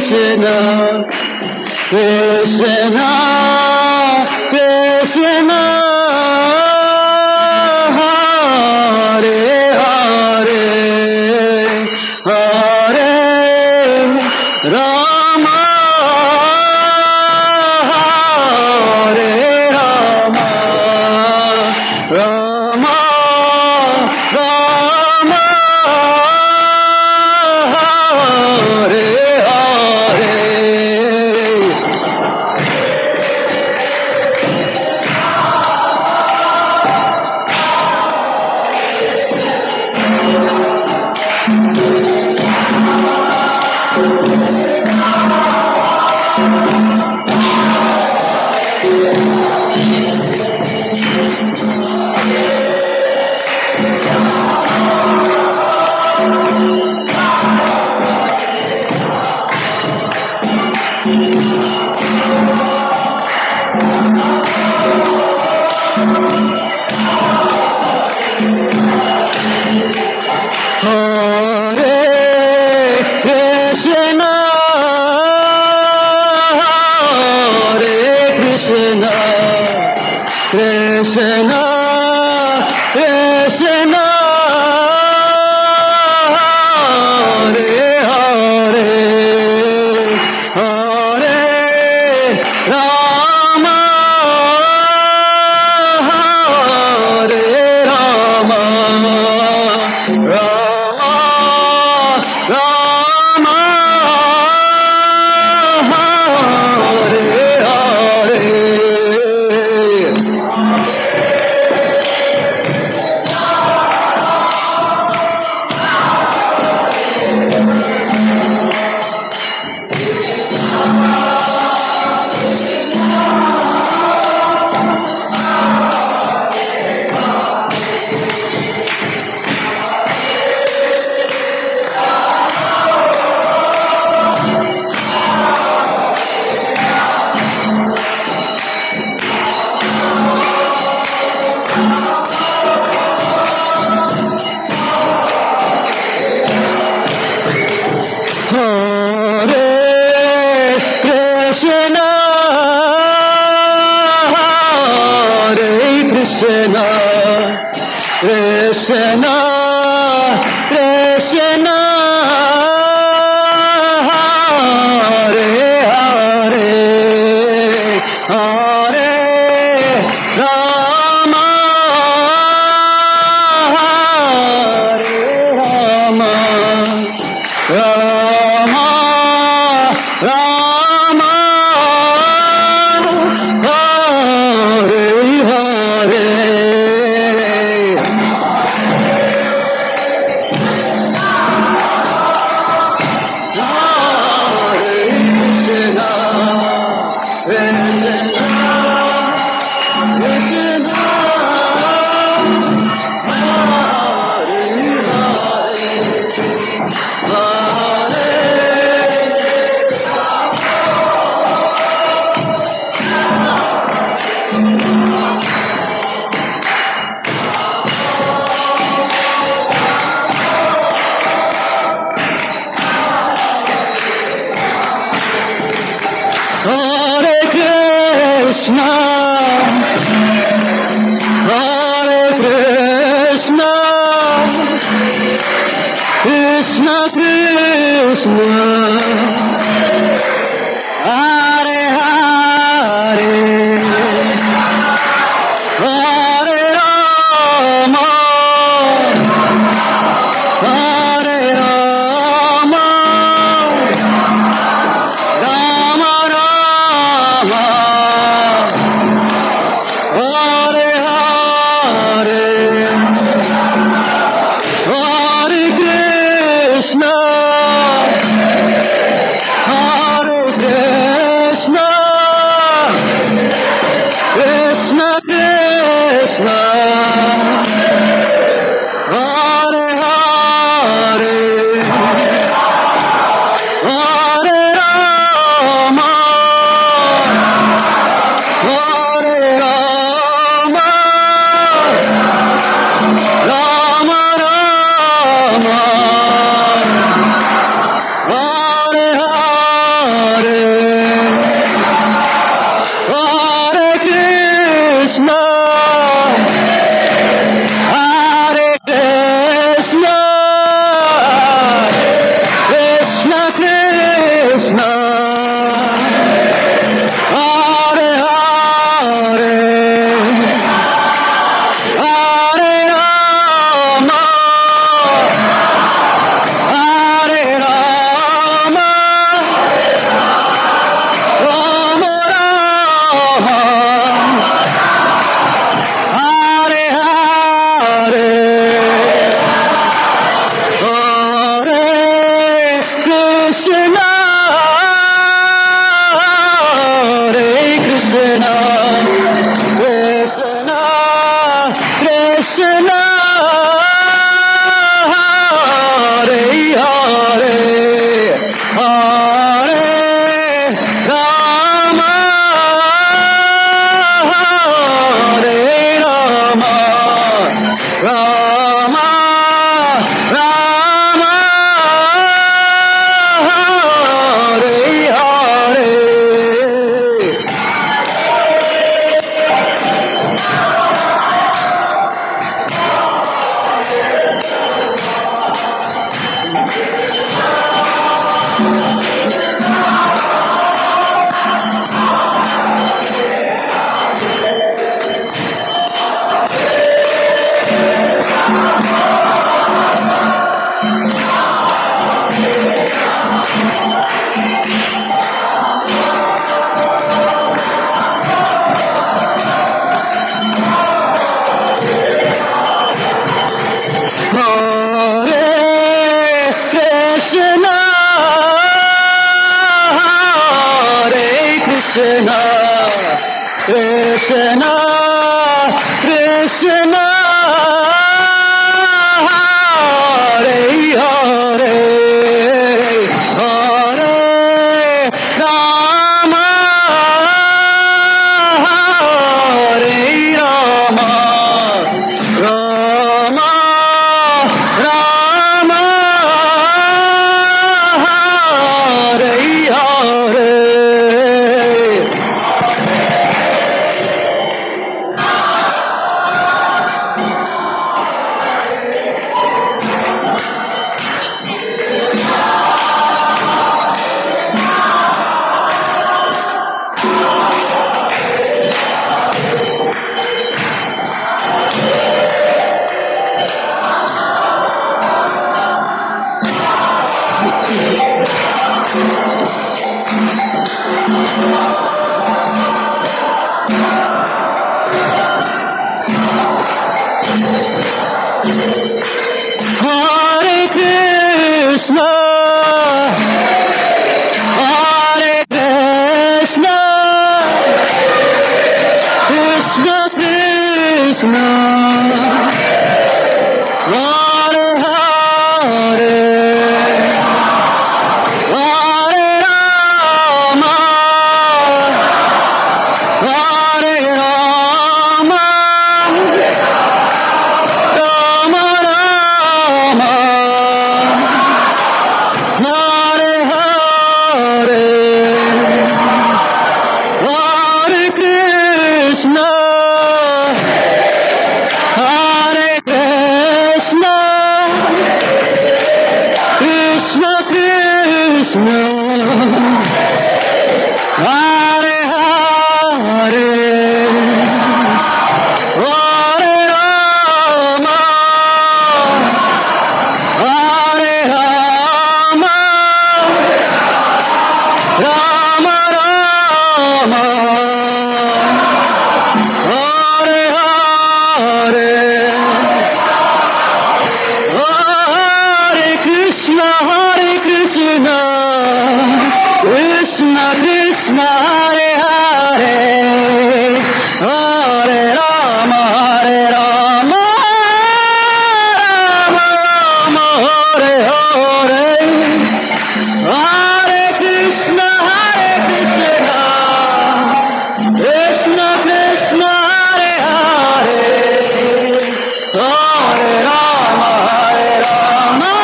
Krishna, Krishna, Krishna, Hare Hare, Hare Rama, Hare Rama, Rama Rama, Hare Hare. Krishna, Krishna, Hare Hare, Hare Rama, Hare Rama, Rama Rama, Hare Hare. Krishna, Krishna, Krishna, Hare Hare, Hare Rama, Hare Rama, Rama Rama, Hare Hare. Hare Krishna, Hare Krishna, Krishna Krishna, Hare Hare, Hare Rama, Hare Rama, Rama Rama, Hare Hare, Hare Krishna, Hare Krishna, Krishna Krishna, Hare Hare, Hare Rama, Hare Rama, Rama Rama, Hare Hare. Krishna, Krishna, Hare Hare, Hare Rama, Hare Rama, Rama, Rama, Hare Hare. Hare Krishna, Hare Krishna, Krishna Krishna, Hare Hare, Hare Rama, Hare Rama, Rama Rama, Hare Hare, Hare Krishna, Hare Krishna, Krishna Krishna, Hare Hare, Hare Rama, Hare Rama, Rama Rama, Hare Hare, Hare Krishna, Krishna Krishna, Hare Hare, Hare Rama, Rama Rama, Hare Hare, Hare Krishna, Krishna Krishna, Hare Hare, Hare Rama, Rama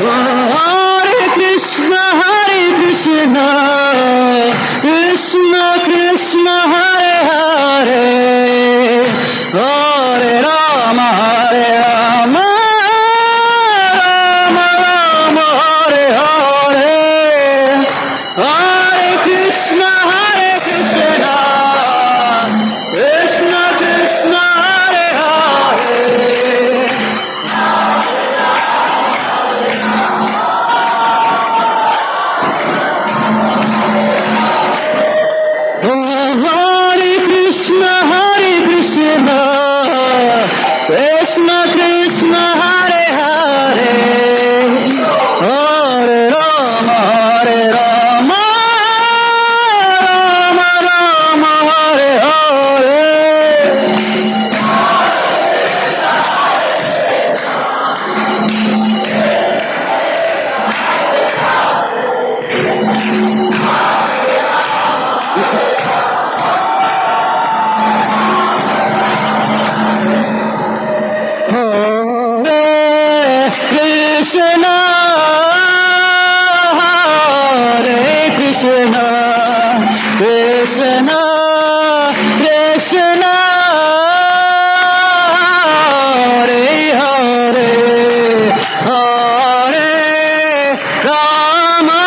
Rama, Hare Krishna, Krishna Krishna, Hare Hare, Hare Rama, Rama Rama, Hare Hare, Hare Krishna, Krishna Krishna, Hare Hare, Hare Krishna, Krishna Krishna, Hare Hare, Hare Rama, Rama Rama, Hare Hare, Krishna, Hare Krishna, Krishna Krishna, Hare Hare, Hare Rama,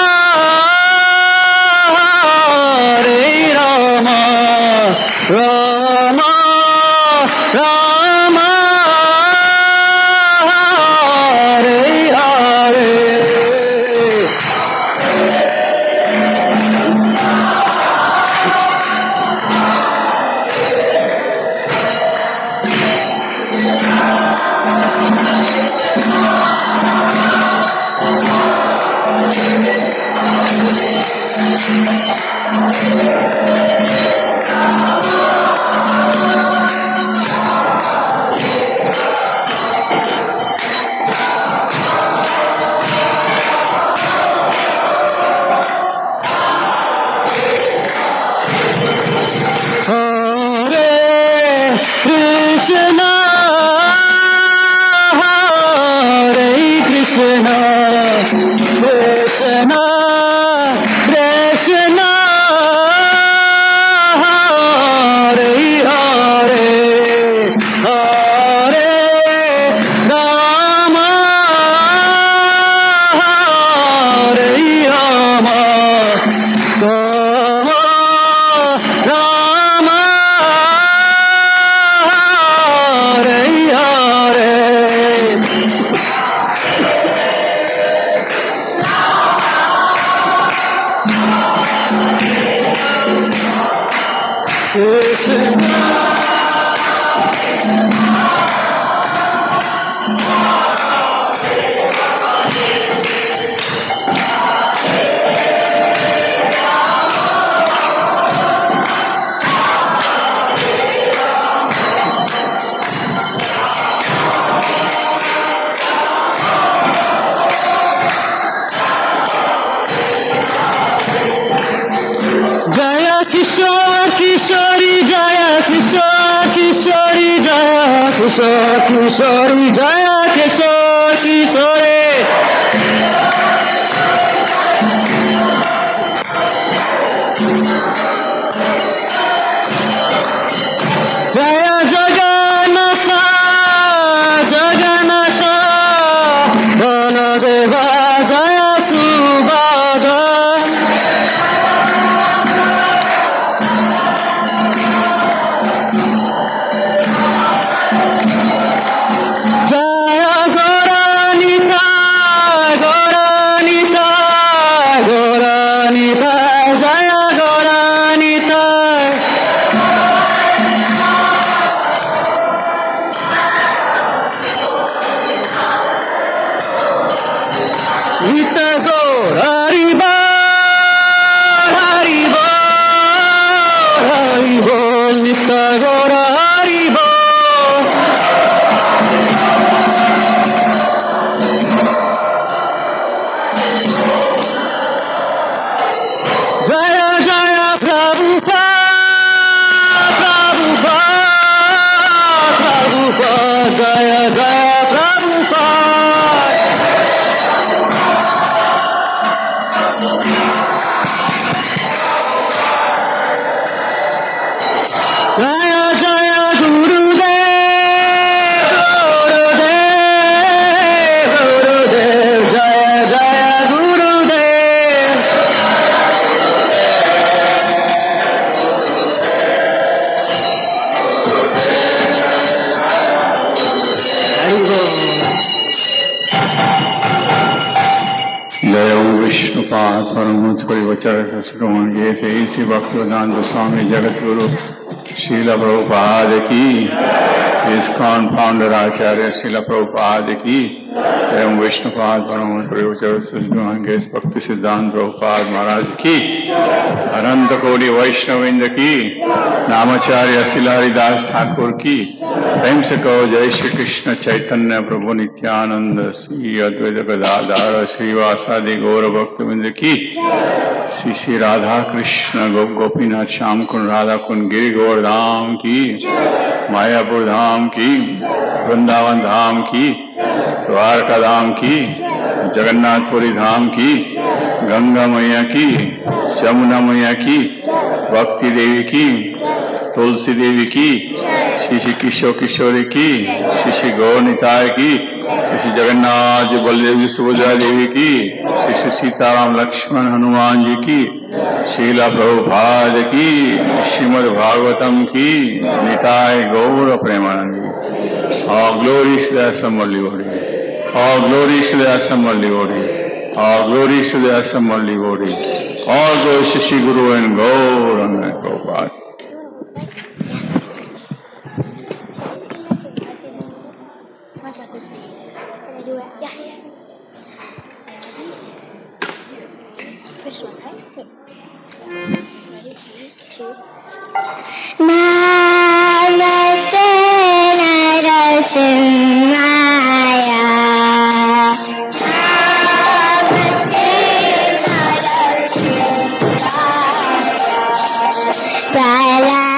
Hare Rama, Rama Rama, Hare Hare. किशोरी जय किशोर किशोरे जय जगन्नाथ जगन्नाथ बलदेवा जय सुभद्रा जैसे इसी भक्तिवेदांत स्वामी जगत गुरु श्रील प्रभुपाद की, ISKCON founder आचार्य श्रील प्रभुपाद की, एवं विष्णुपाद परम भक्ति सिद्धांत प्रभुपाद महाराज की, अनंत कोटि वैष्णविंद की, नामाचार्य श्रील हरिदास ठाकुर की, प्रेम से कहो जय श्री कृष्ण चैतन्य प्रभु नित्यानंद श्री अद्वैत गदाधर श्रीवासादि गौर भक्तविंद की, श्री श्री राधा कृष्ण गोपीनाथ श्याम कुंड राधा कुंड गिरि गौर धाम की, मायापुर धाम की, वृंदावन धाम की, द्वारका धाम की, जगन्नाथपुरी धाम की, गंगा मैया की, यमुना मैया की, भक्ति देवी की, तुलसी देवी की, श्री श्री किशोर किशोरी की, श्री श्री गौर निताय की, श्री श्री जगन्नाथ जी बलदेव सुभद्रा देवी की, श्री श्री सीताराम लक्ष्मण हनुमान जी की, शीला प्रभुपाद की, श्रीमद् भागवतम की, निताय गौर Premanand. All glories to the assembly body. All glories to the assembly body. All glories to the assembly body. All glories to Shri Guru and Gauranga Prabhupada. This one, right? Namaste Narasimhaya. Namaste Narasimhaya.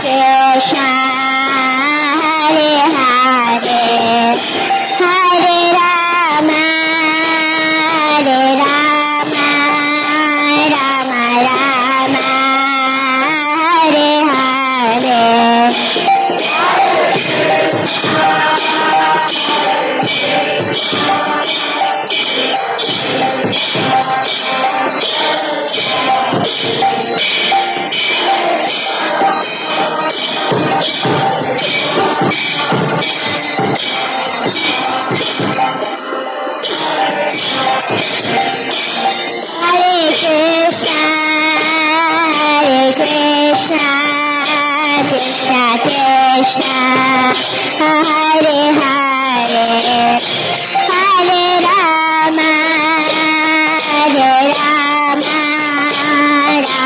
Krishna, Hare Hare, Hare Rama, Rama Rama, Hare Hare. Hare Krishna, Krishna Krishna, Hare Hare, Hare Rama,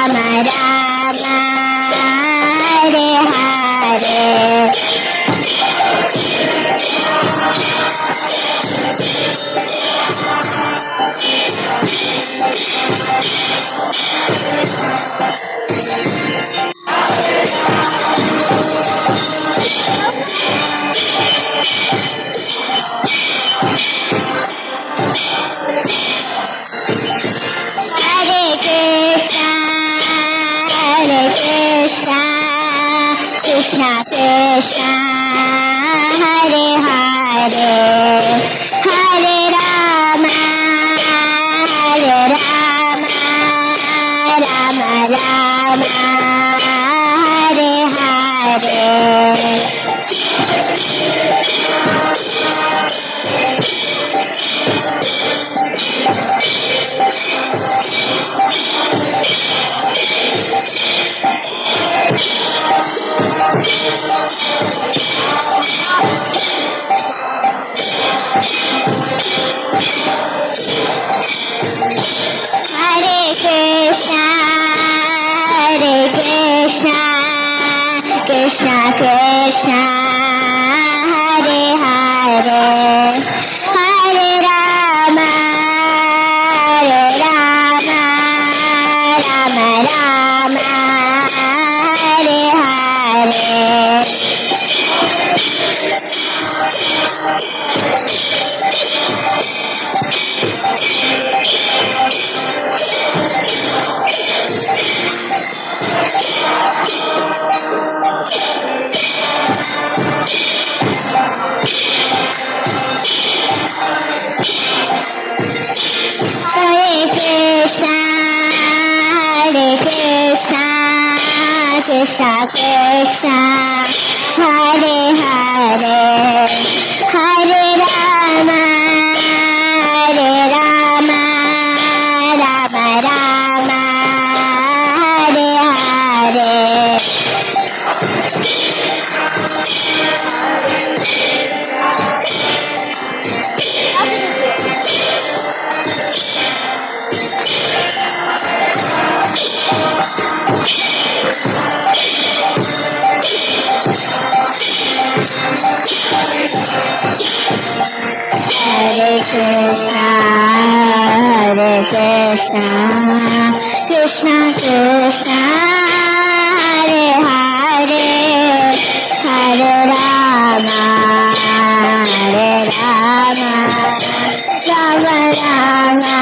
Rama Rama, Hare Hare. Hare Krishna, Krishna Krishna, Hare Hare, Hare Rama, Rama Rama, Hare Hare. Hare Krishna, Krishna Krishna, Hare Hare, Hare Rama, Rama Rama, Hare Hare. Hare Krishna, Krishna Krishna, Hare Hare, Hare Rama, Rama Rama, Hare Hare. Hare Krishna, Krishna Krishna, Hare Hare, Hare Rama, Rama Rama,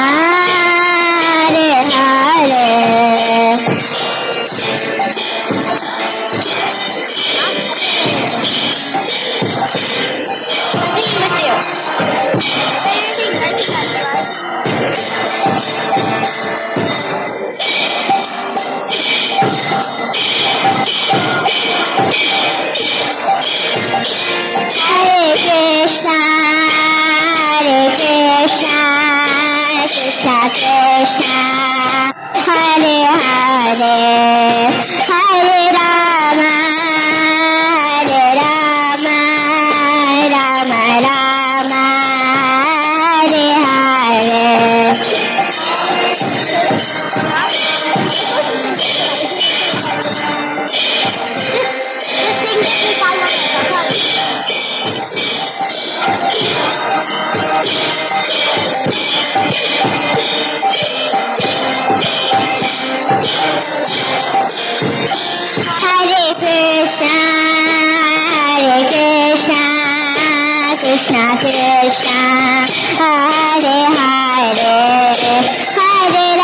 Hare Hare. Hare Krishna, Krishna Krishna, Hare Hare, Hare Rama, Rama Rama, Hare Hare. Krishna Krishna Hare Hare Hare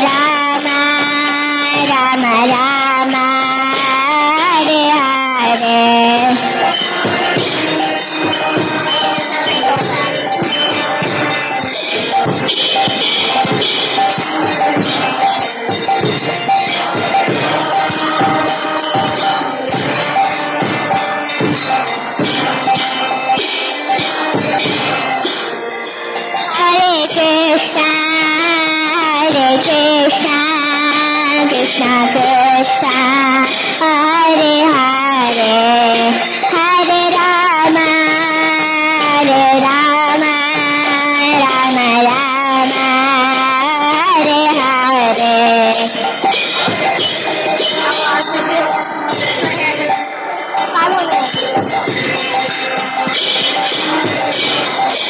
Rama Rama Rama Hare Hare. Hare Krishna Krishna Krishna Hare Hare Hare Rama Rama Rama Hare Hare.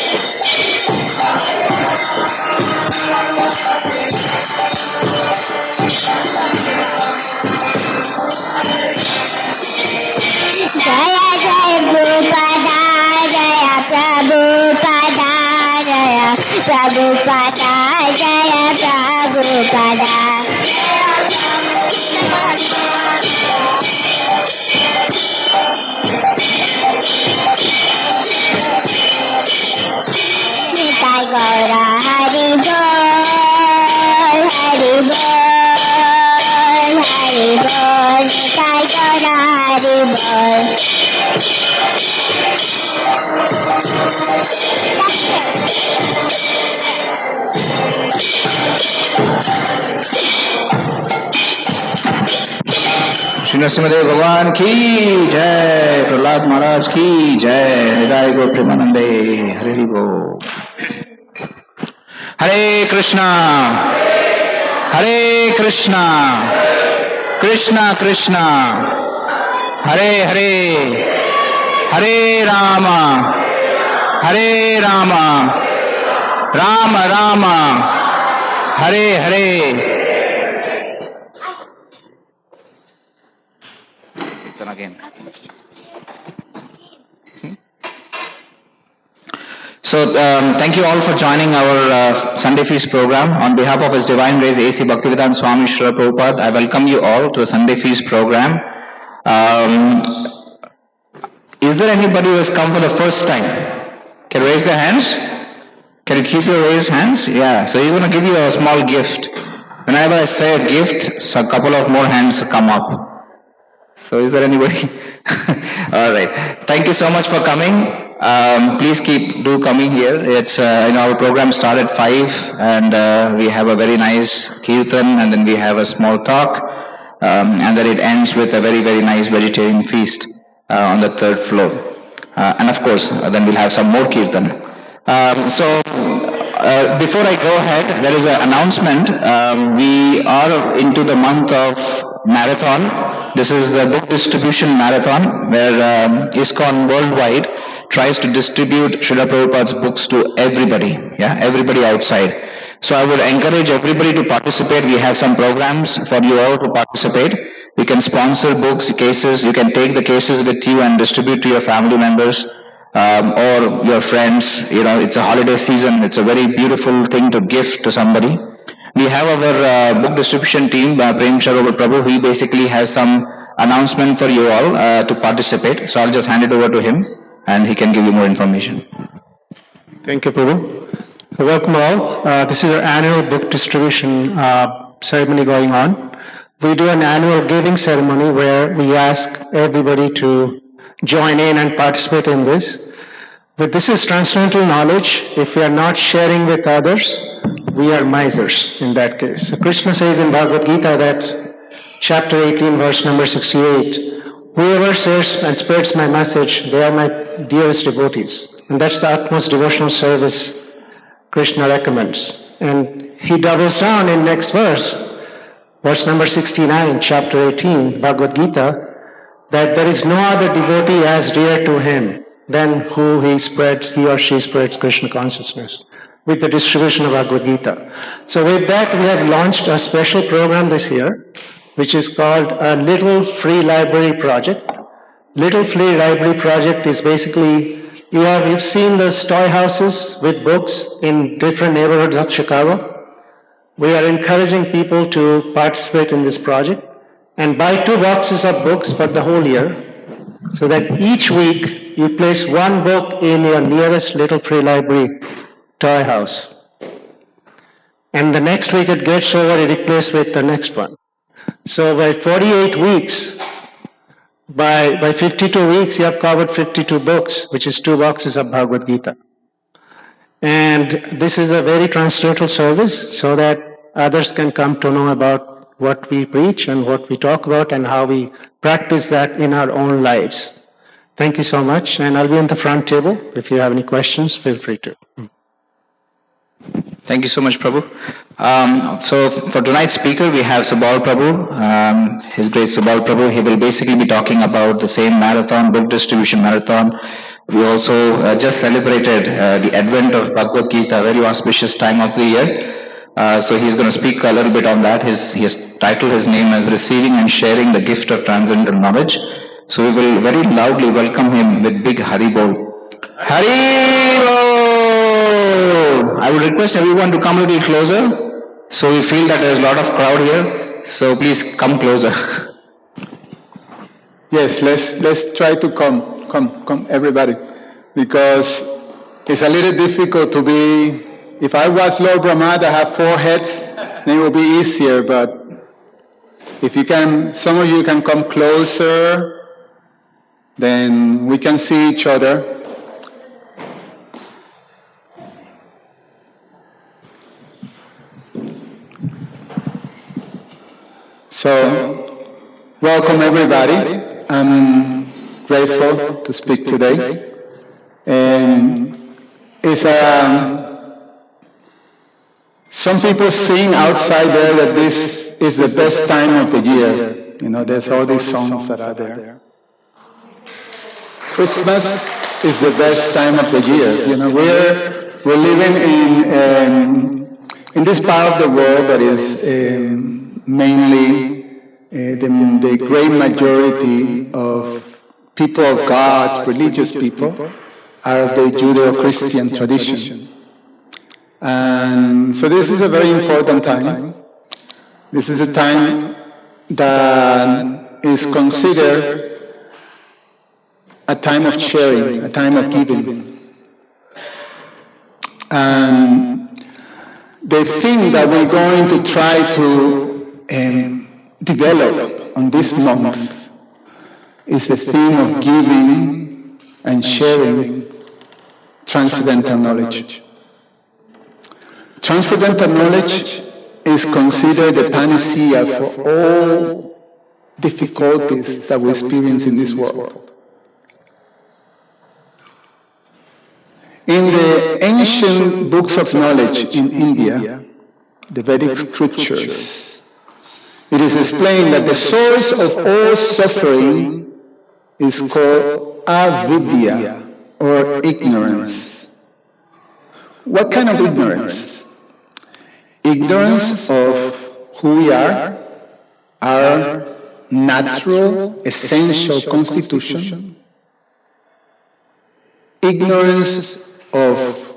Jaya Jaya Prabhupada, Jaya Prabhupada, Jaya Prabhupada, Jaya Prabhupada. Nitai Gaura Hari Bol, Hari Bol, Hari Bol, Nitai Gaura Hari Bol. Shri Narasimhadeva भगवान की जय, प्रहलाद महाराज की जय, निदाय गो प्रेमानंदे, हरि बोल। हरे कृष्णा कृष्णा कृष्णा हरे हरे, हरे Ram Ram Ram Hare Hare. Again. So thank you all for joining our Sunday Feast program. On behalf of His Divine Grace A.C. Bhaktivedanta Swami Srila Prabhupada, I welcome you all to the Sunday Feast program. Is there anybody who has come for the first time? Can you raise their hands? Can you keep your raised hands? Yeah, so he's going to give you a small gift. Whenever I say a gift, so a couple of more hands come up. So is there anybody? All right. Thank you so much for coming. Please do coming here. It's our program started at 5, and we have a very nice kirtan, and then we have a small talk, and then it ends with a very, very nice vegetarian feast on the 3rd floor. And of course, then we'll have some more kirtan. Before I go ahead, there is an announcement. We are into the month of marathon. This is the book distribution marathon, where ISKCON worldwide tries to distribute Srila Prabhupada's books to everybody, everybody outside. So I would encourage everybody to participate. We have some programs for you all to participate. You can sponsor books, cases. You can take the cases with you and distribute to your family members or your friends. It's a holiday season. It's a very beautiful thing to gift to somebody. We have our book distribution team, Prem Sharovar Prabhu. He basically has some announcement for you all to participate. So I'll just hand it over to him, and he can give you more information. Thank you, Prabhu. Welcome all. This is our annual book distribution ceremony going on. We do an annual giving ceremony where we ask everybody to join in and participate in this. But this is transcendental knowledge. If we are not sharing with others, we are misers in that case. So Krishna says in Bhagavad Gita that chapter 18, verse number 68, whoever shares and spreads my message, they are my dearest devotees. And that's the utmost devotional service Krishna recommends. And he doubles down in next verse number 69, chapter 18, Bhagavad Gita, that there is no other devotee as dear to him than who he or she spreads Krishna consciousness with the distribution of Bhagavad Gita. So with that, we have launched a special program this year, which is called a Little Free Library Project. Little Flea Library Project is basically, you've seen those toy houses with books in different neighborhoods of Chicago. We are encouraging people to participate in this project and buy 2 boxes of books for the whole year, so that each week you place 1 book in your nearest Little Free Library toy house. And the next week it gets over, it replaced with the next one. So by 48 weeks, by 52 weeks, you have covered 52 books, which is 2 boxes of Bhagavad Gita. And this is a very transcendental service so that others can come to know about what we preach and what we talk about and how we practice that in our own lives. Thank you so much. And I'll be on the front table. If you have any questions, feel free to. Thank you so much, Prabhu. So for tonight's speaker, we have Subal Prabhu, His Grace Subal Prabhu. He will basically be talking about the same marathon, book distribution marathon. We also just celebrated the advent of Bhagavad Gita, a very auspicious time of the year. So he's going to speak a little bit on that. He has titled his name as Receiving and Sharing the Gift of Transcendental Knowledge. So we will very loudly welcome him with big Hari Bol. Hari Bol! I would request everyone to come a little closer. So we feel that there's a lot of crowd here. So please come closer. Yes, let's try to come everybody, because it's a little difficult to be. If I was Lord Brahma that have 4 heads, then it would be easier. But if you can, some of you can come closer, then we can see each other. So, welcome everybody. I'm grateful to speak today. And it's some people sing outside there that this is the best time of the year. You know, there's all these songs that are there. Christmas is the best time of the year. You know, we're living in this part of the world that is mainly the great majority of people of God, religious people, are of the Judeo-Christian tradition. And so this is a very important time. This is a time that is considered a time of sharing, a time of giving. And the thing that we're going to try to develop on this month is the theme of giving and sharing transcendental knowledge. Transcendental knowledge is considered the panacea for all difficulties that we experience in this world. In the ancient books of knowledge in India, the Vedic scriptures, it is explained that the source of all suffering is called avidya, or ignorance. What kind of ignorance? Ignorance of who we are, our natural, essential constitution, ignorance of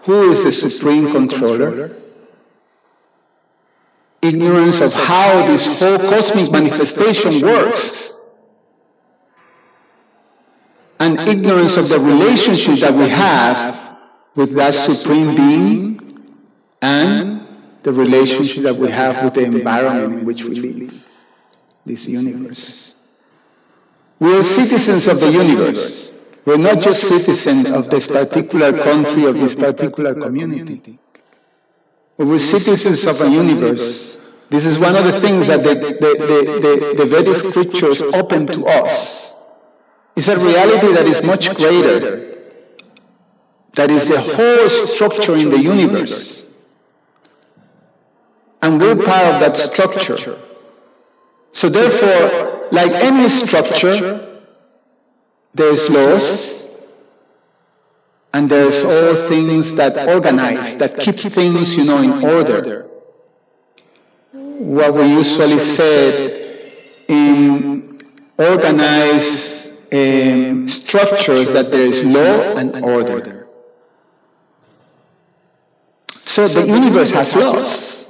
who is the supreme controller, ignorance of how this whole cosmic manifestation works, and ignorance of the relationship that we have with that supreme being and the relationship that we have with the environment in which we live, this universe. We are citizens of the universe. We're not just citizens of this particular country or this particular community. But we're citizens of a universe. This is one of the things that the Vedic scriptures open to us. It's a reality that is much greater. That is the whole structure in the universe. And we're part of that structure. So therefore, like any structure, there's laws, and there's all things that organize, that keep things, in order. What we usually said in organized structures that there is law and order. So the universe has laws.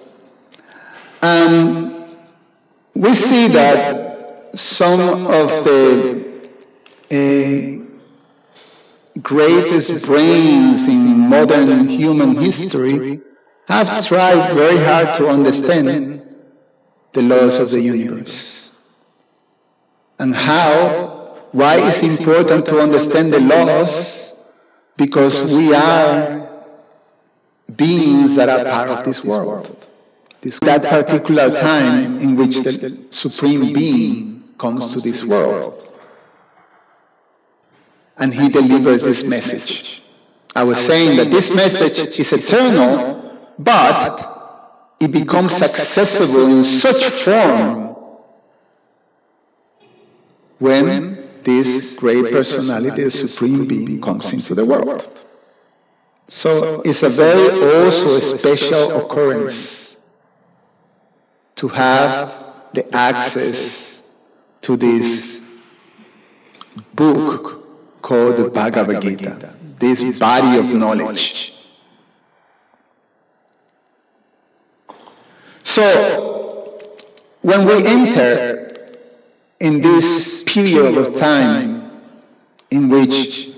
And we see that some of the greatest brains in modern human history have tried very hard to understand the laws of the universe. And why it's important to understand the laws? Because we are beings that are part of this world. That particular time in which the Supreme Being comes to this world. And he delivers this message. I was saying that this message is eternal, but it becomes accessible in such form when this great personality, the Supreme Being, comes into the world. So it's a very also a special occurrence to have the access to this book called the Bhagavad Gita, this body of knowledge. So, when we enter in this period of time in which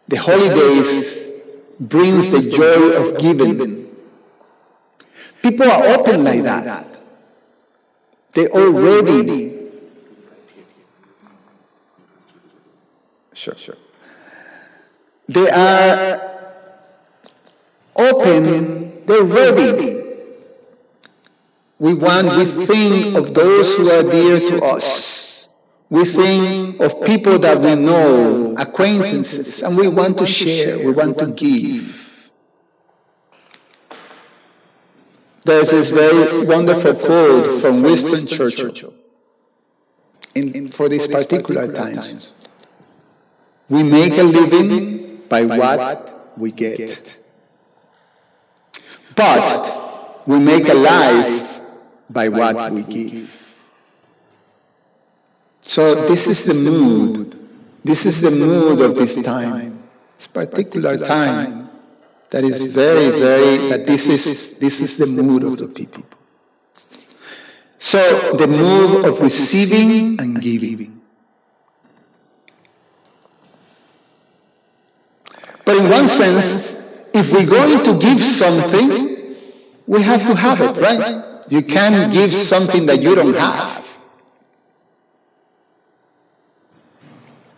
the holidays brings the joy of giving, people are open like that. They already They are open, they're ready. We think of those who are dear to us. We think of people that we know, acquaintances, and we want to share, we want to give. There's this very wonderful quote from Winston Churchill for these particular times. We make a living by what we get. But we make a life by what we give. So this is the mood. This is the mood of this time. This particular time that is very, that this is the mood of the people. So the mood of receiving and giving. But in one sense, if we're going to give something, we have to have it, right? You can't give something that you don't have.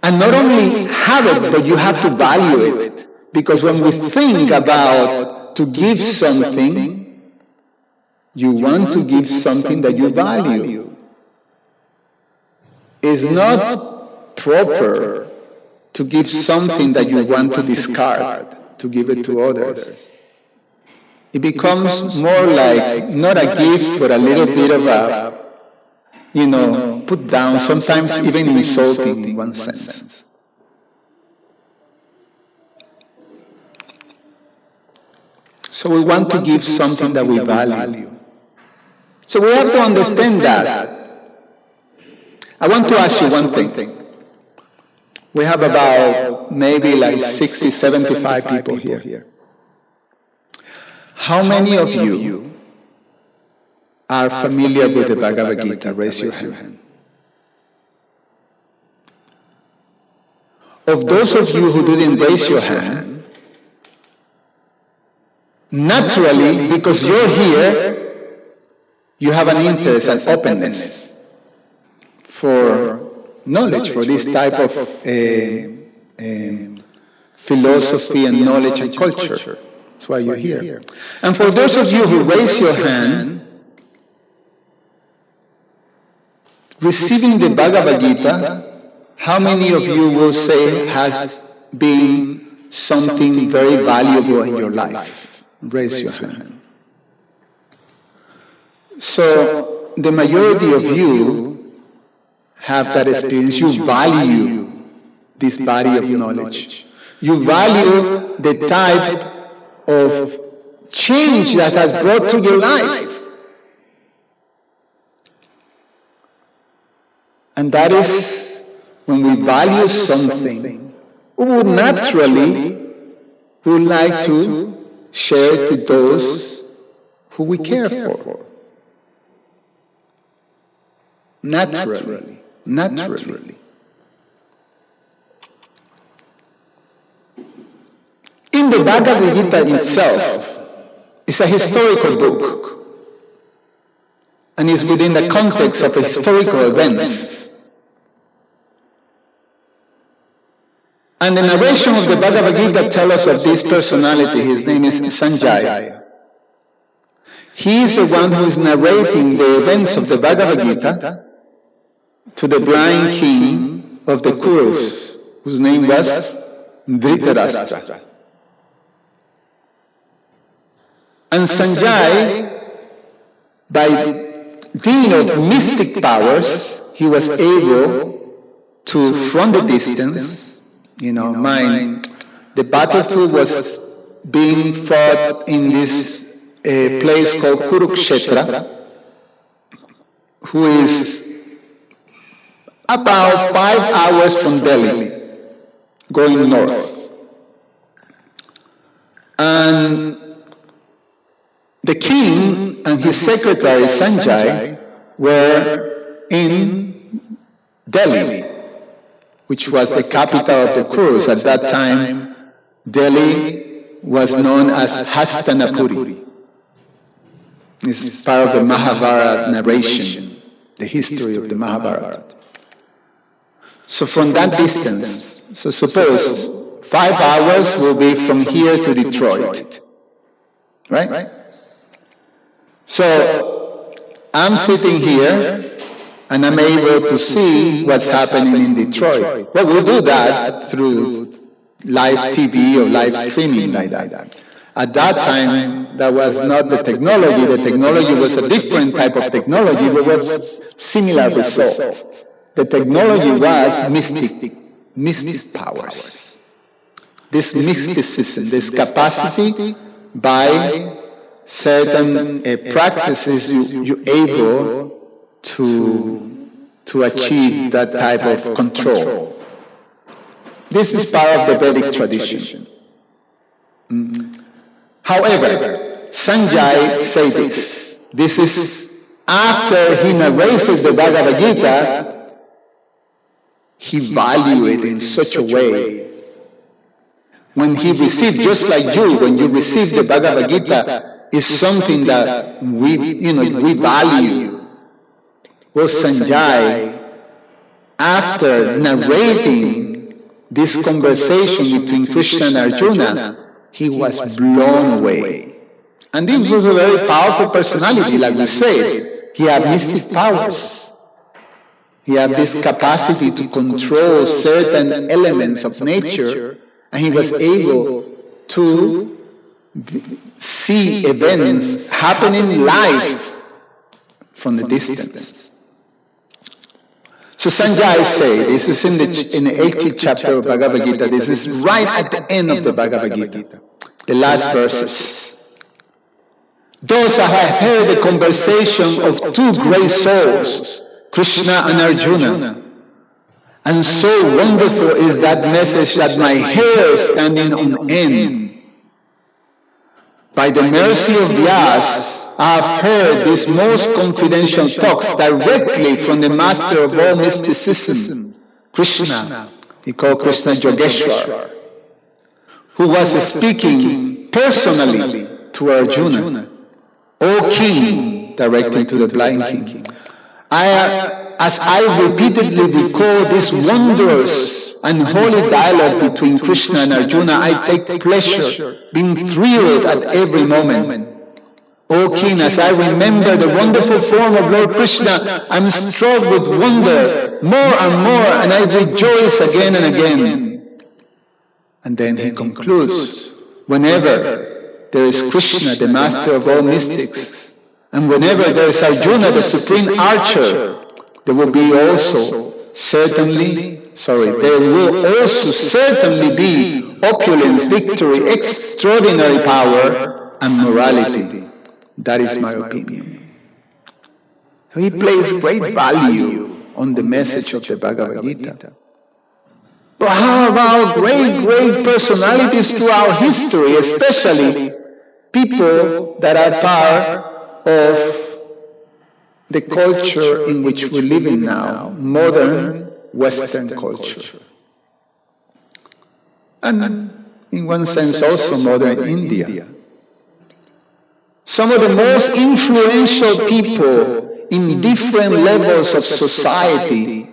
And not only have it, but you have to value it. Because when we think about to give something, you want to give something that you value. It's not proper to give something that you want to discard, to give it to others. It becomes more like, not a gift, but a little bit of a, put down, sometimes even insulting in one sense. So we want to give something that we value. So we have to understand that. I want to ask you one thing. We have about maybe like 60, 75 people here. How many of you are familiar with the Bhagavad Gita? Raise your hand. Of those of you who didn't raise your hand, naturally, because you're here, you have an interest and openness for knowledge, for this type of philosophy and knowledge and culture. That's why you're here. And for those of you who raise your hand, receiving the Bhagavad Gita, how many of you will say has been something very valuable in your life? Raise your hand. So the majority of you have that experience. You value this body of knowledge. You value the type of change that has brought to your life. And that is when we value something, we would naturally like to share to those who we care for. Naturally. In the Bhagavad Gita itself, it's a historical book, and is within the context of historical events. And the narration of the Bhagavad Gita tells us of this personality. His name is Sanjaya. He is the one who is narrating the events of the Bhagavad Gita to the blind king of the Kurus, whose name was Dhritarashtra. And Sanjaya, by dint of mystic powers, he was able to, from the distance, the battlefield was being fought in this place called Kurukshetra, who is about 5 hours from Delhi, going north. And the king and his secretary Sanjay were in Delhi, which was the capital of the Kurus. At that time, Delhi was known as Hastinapuri. This is part of the Mahabharata narration, the history of the Mahabharata. So from that distance, so suppose 5 hours will be from here to Detroit, right? So I'm sitting here and I'm able to see what's happening in Detroit. Well, we'll do that through live TV or live streaming like that. At that time, that was not the technology. The technology was a different type of technology, but was similar results. The technology was mystic powers. This mysticism, this capacity by certain practices you're able to achieve that type of control. This is part of the Vedic tradition. However, Sanjay said this. This is after he narrates the Bhagavad Gita. He valued it in such a way. When he received, just like you, when you receive the Bhagavad Gita, is something that we value. Well, Sanjay, after narrating this conversation between Krishna and Arjuna, he was blown away. And this was a very powerful personality, like we said. He had mystic powers. He had this capacity to control certain elements of nature, and he was able to see events happening live from the distance. So Sanjay said, this is in the 18th chapter of Bhagavad Gita, this is right at the end of the Bhagavad Gita, the last verses. Thus I have heard the conversation of two great souls, Krishna and Arjuna. And so wonderful is that message that my hair is standing on end. By the mercy of Vyas, I have heard these most confidential talks directly from the master of all mysticism, Krishna. He called Krishna Yogeshwar, who was speaking personally to Arjuna. O king, directing to the blind king, as I repeatedly recall this wondrous and holy dialogue between Krishna and Arjuna, I take pleasure, being thrilled at every moment. O king, as I remember the wonderful form of Lord Krishna, I'm struck with wonder more and more, and I rejoice again and again. And then he concludes, whenever there is Krishna, the master of all mystics, and whenever there is Arjuna, the supreme archer, there will also certainly be opulence, victory, extraordinary power, and morality. That is my opinion. So he places great value on the message of the Bhagavad Gita. But how about great, great personalities throughout history, especially people that are part of the culture in which we live in now, modern Western culture. And in one sense also modern India. Some of the most influential people in different levels of society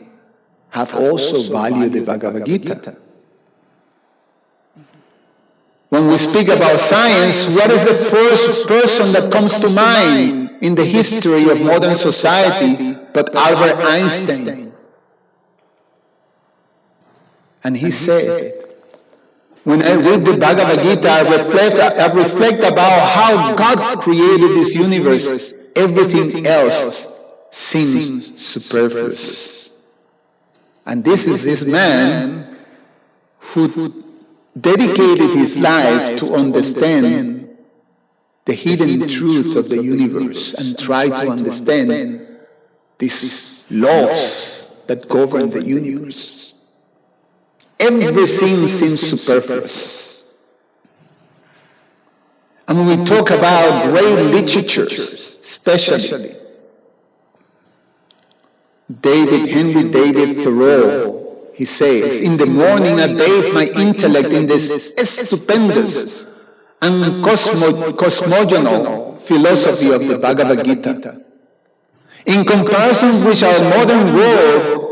have also valued the Bhagavad Gita. When we speak about science, what is the first person that comes to mind in the history of modern society but Albert Einstein? And he said, when I read the Bhagavad Gita, I reflect about how God created this universe. Everything else seems superfluous. And this is this man who dedicated his life to understand the hidden truth of the universe and try to understand these laws that govern the universe. Everything seems superfluous. And when we talk about great literatures, especially Henry David Thoreau, he says, in the morning I bathe my intellect in this stupendous and cosmogonal philosophy of the Bhagavad Gita. In comparison with our modern world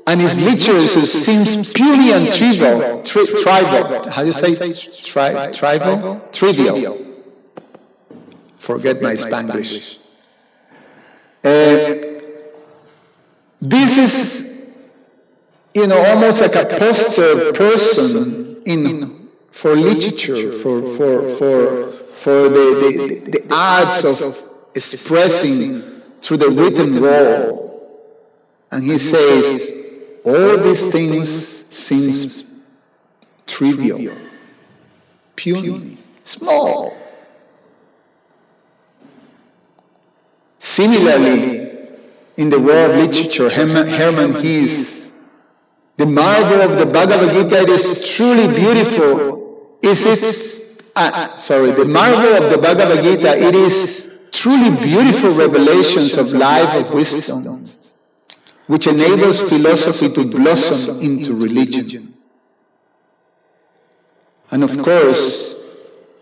and its literature seems purely and trivial. How do you say trivial? Forget my Spanglish. This is, almost like a poster person for literature, for the arts of expressing through the written word. And he says, all these things seem trivial, puny, small. Similarly, in the world of literature, Hermann Hesse, the marvel of the Bhagavad Gita is truly beautiful. The marvel of the Bhagavad Gita, it is truly beautiful revelations of life of wisdom, which enables philosophy to blossom into religion. And of course,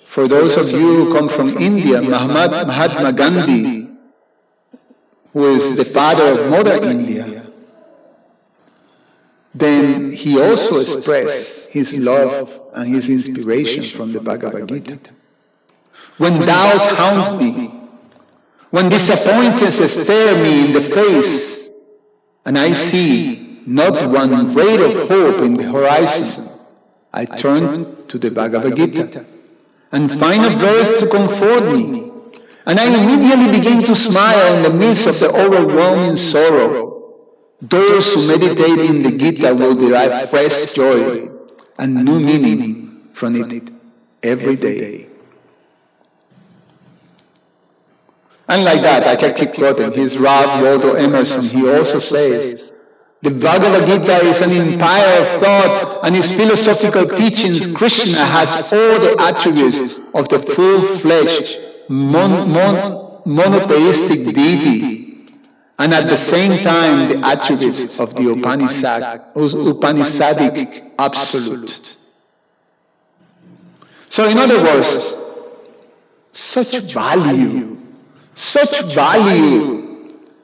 for those of you who come from India, Mahatma Gandhi, who is the father of modern India, then he also expressed his love and his inspiration from the Bhagavad Gita. When doubts haunt me, when disappointments stare me in the face, and I see not one ray of hope in the horizon, I turn to the Bhagavad Gita and find a verse to comfort me. And I immediately begin to smile in the midst of the overwhelming sorrow. Those who meditate in the Gita will derive fresh joy and new meaning from it every day. And like that, I can keep quoting. He's Ralph Waldo Emerson. He also says, the Bhagavad Gita is an empire of thought, and its philosophical teachings, Krishna has all the attributes of the full-fledged monotheistic deity, and at the same time the attributes of the Upanishadic absolute. So in other words, such value,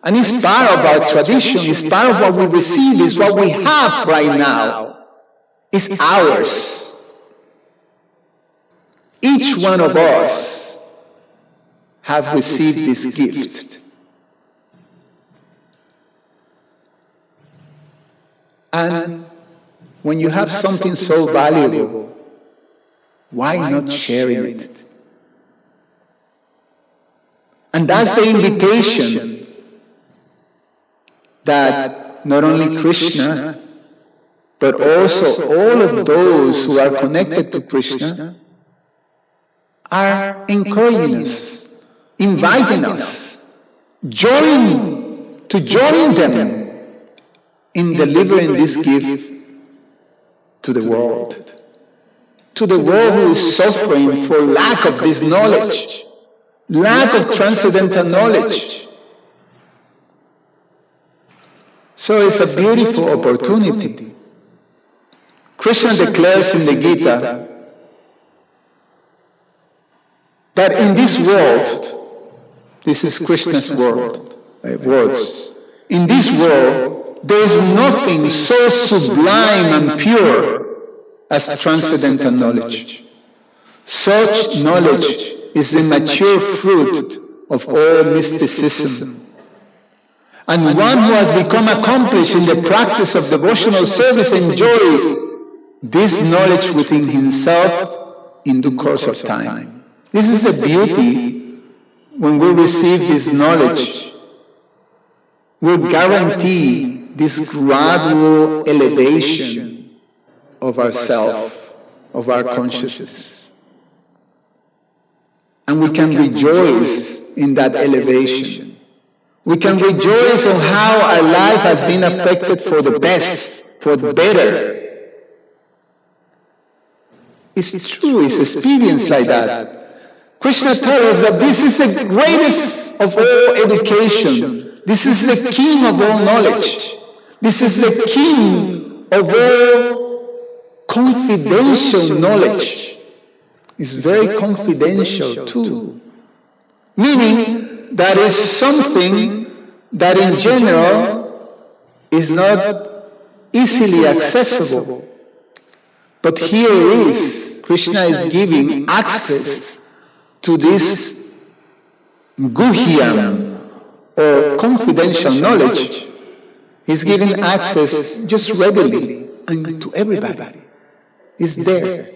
and it's part of our tradition, it's part of what we receive, is what we have right now. It's ours. Each one of us have received this gift. And when you have something so valuable, why not sharing it? And that's the invitation that not only Krishna, but also all of those who are connected to Krishna are encouraging us, inviting us, to join them in delivering this gift to the world. To the world who is suffering for lack of this knowledge, lack of transcendental knowledge. So it's a beautiful opportunity. Krishna declares in the Gita that in this world, this is Krishna's words, in this world, there is nothing so sublime and pure as transcendental knowledge. Such knowledge is the mature fruit of all mysticism. And one who has become accomplished in the practice of devotional service enjoys this knowledge within himself in due course of time. This is the beauty when we receive this knowledge. We're guaranteed this gradual elevation of ourself, of our consciousness. And we can rejoice in that elevation. We can rejoice on how our life has been affected for the best, for the better. It's true, it's experienced like that. Krishna tells us that this is the greatest of all education. This is the king of all knowledge. This is the king of all confidential knowledge. It's very confidential too. Meaning that is something that in general is not easily accessible. But here it is. Krishna is giving access to this guhyam or confidential knowledge. He's giving access just readily and to everybody. It's there.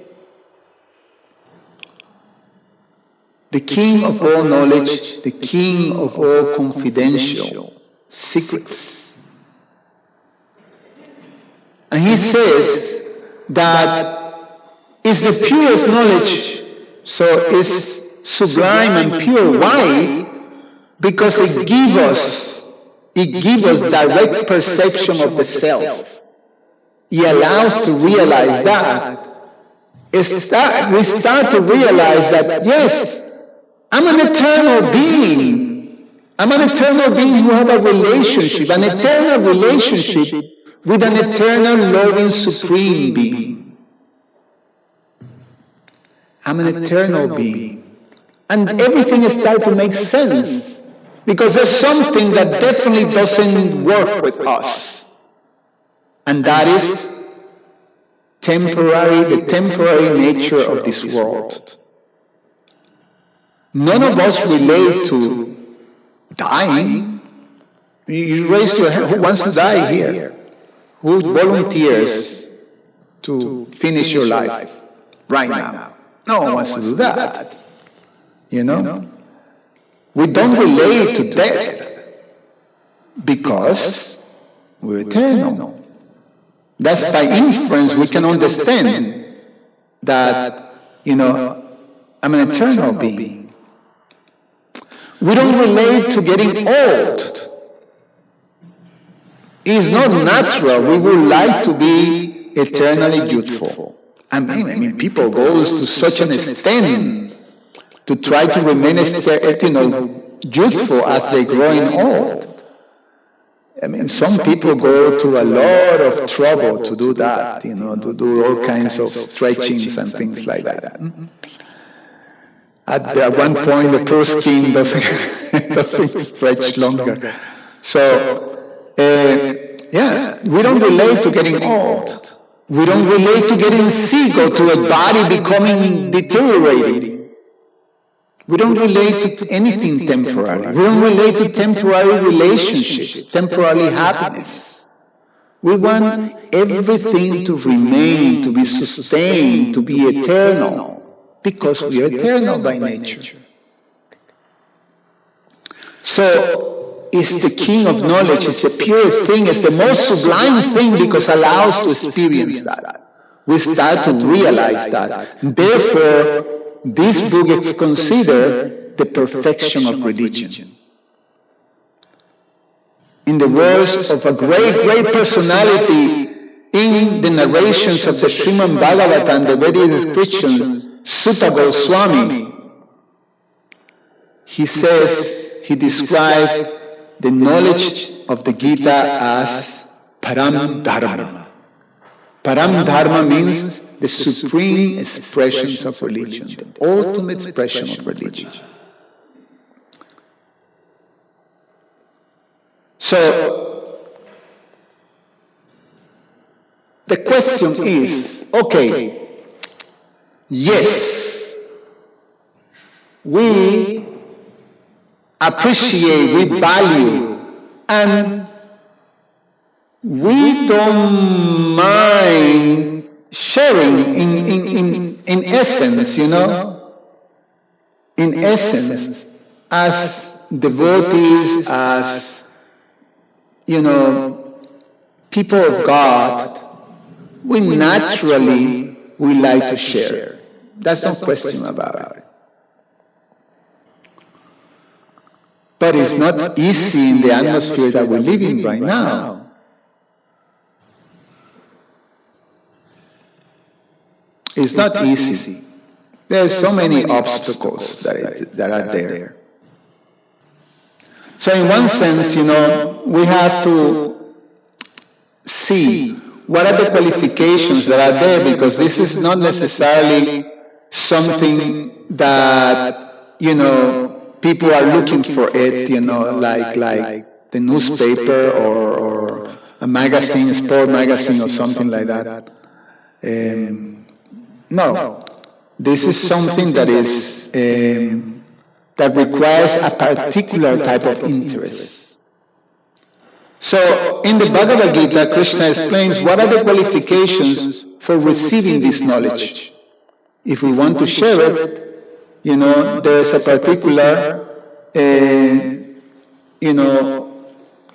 The king of all knowledge, the king of all confidential secrets. And he says that it's the purest knowledge, so it's sublime and pure. Why? Because it gives us direct perception of the self. He allows to realize that. We start to realize that, yes, I'm an eternal being. I'm an eternal being who has a relationship, an eternal relationship with an eternal, loving, supreme being. I'm an eternal being. And everything starts to make sense. Because there's something that definitely doesn't work with us. And that is the temporary nature of this world. None of us relate to dying. You raise your hand. Who wants to die here? Who volunteers to finish your life right now? No one wants to do that. You know? We don't relate to death because we're eternal. That's by inference we can understand that, I'm an eternal being. We don't relate to getting old. It's not natural. We would like to be eternally youthful. I mean, people go to such an extent to try to remain, youthful as they're growing old. I mean, some people go to a lot of trouble to do that, to do all kinds of stretchings and things like that. At one point, the poor skin doesn't stretch longer. So, we don't relate to getting old. We don't relate to getting sick or to a body becoming deteriorating. We don't relate to anything temporary. We don't relate to temporary relationships, temporary happiness. We want everything to remain, to be sustained, to be eternal, because we are eternal by nature. So, it's the king of knowledge, it's the purest thing, it's the most sublime thing because it allows us to experience that. We start to realize that. Therefore, this book is considered the perfection of religion. In the words of a great, great personality in the narrations of the Srimad Bhagavatam, the Vedic description, Sutta Goswami, he described the knowledge of the Gita as Param Dharma. Param Dharma means the supreme expressions of religion, the ultimate expression of religion. So, the question is, okay, yes, we appreciate, we value, and we don't mind sharing in essence, you know, in essence, as devotees, as, you know, people of God, we naturally like to share. That's no question about it. But it's not easy in the atmosphere that we're living right now. It's not easy. There are so many obstacles that are there. So in one sense, you know, we have to see what are the qualifications that are there, because this is not necessarily something that, you know, people are looking for it, you know, like the newspaper or a magazine, a sport magazine or something like that. No, this is something that is that requires a particular type of interest. So in the Bhagavad Gita, Krishna explains what are the qualifications for receiving this knowledge. If we want to share it, you know, there is a particular, you know,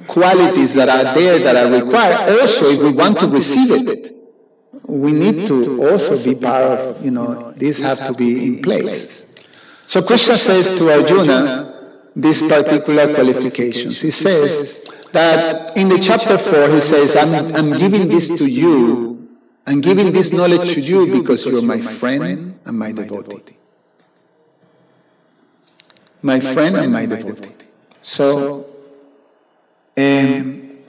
qualities that are there that are required. Also, if we want to receive it, we need to also be part of, you know, these have to be in place. So Krishna says to Arjuna these particular qualifications. He says that in the chapter 4, he says, I'm giving this to you, I'm giving this knowledge to you because you're my friend and my devotee. My friend and my devotee. So, and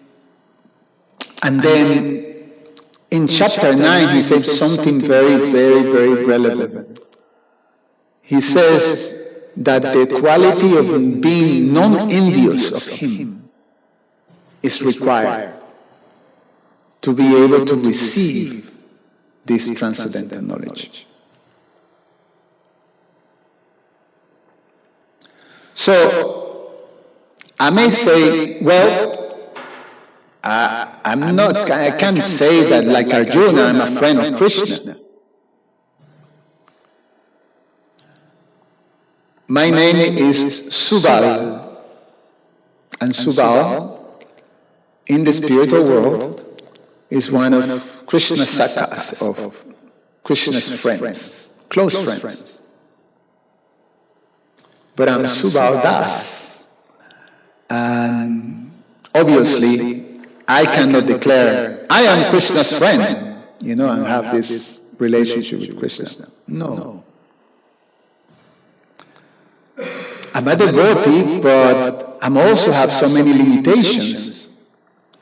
then in chapter 9, he says something very, very, very relevant. He says that the quality of being non-envious of him is required to be able to receive this transcendental knowledge. So, I may say, well, I can't say that like Arjuna, I'm a friend of Krishna. My name is Subal, and Subal, in the spiritual world, is one of Krishna's sakhas, of Krishna's friends, close friends. But I'm Subal Das, and obviously I cannot declare, I am Krishna's friend, you know, and have this relationship with Krishna. No. I'm a devotee, but I also have so many limitations.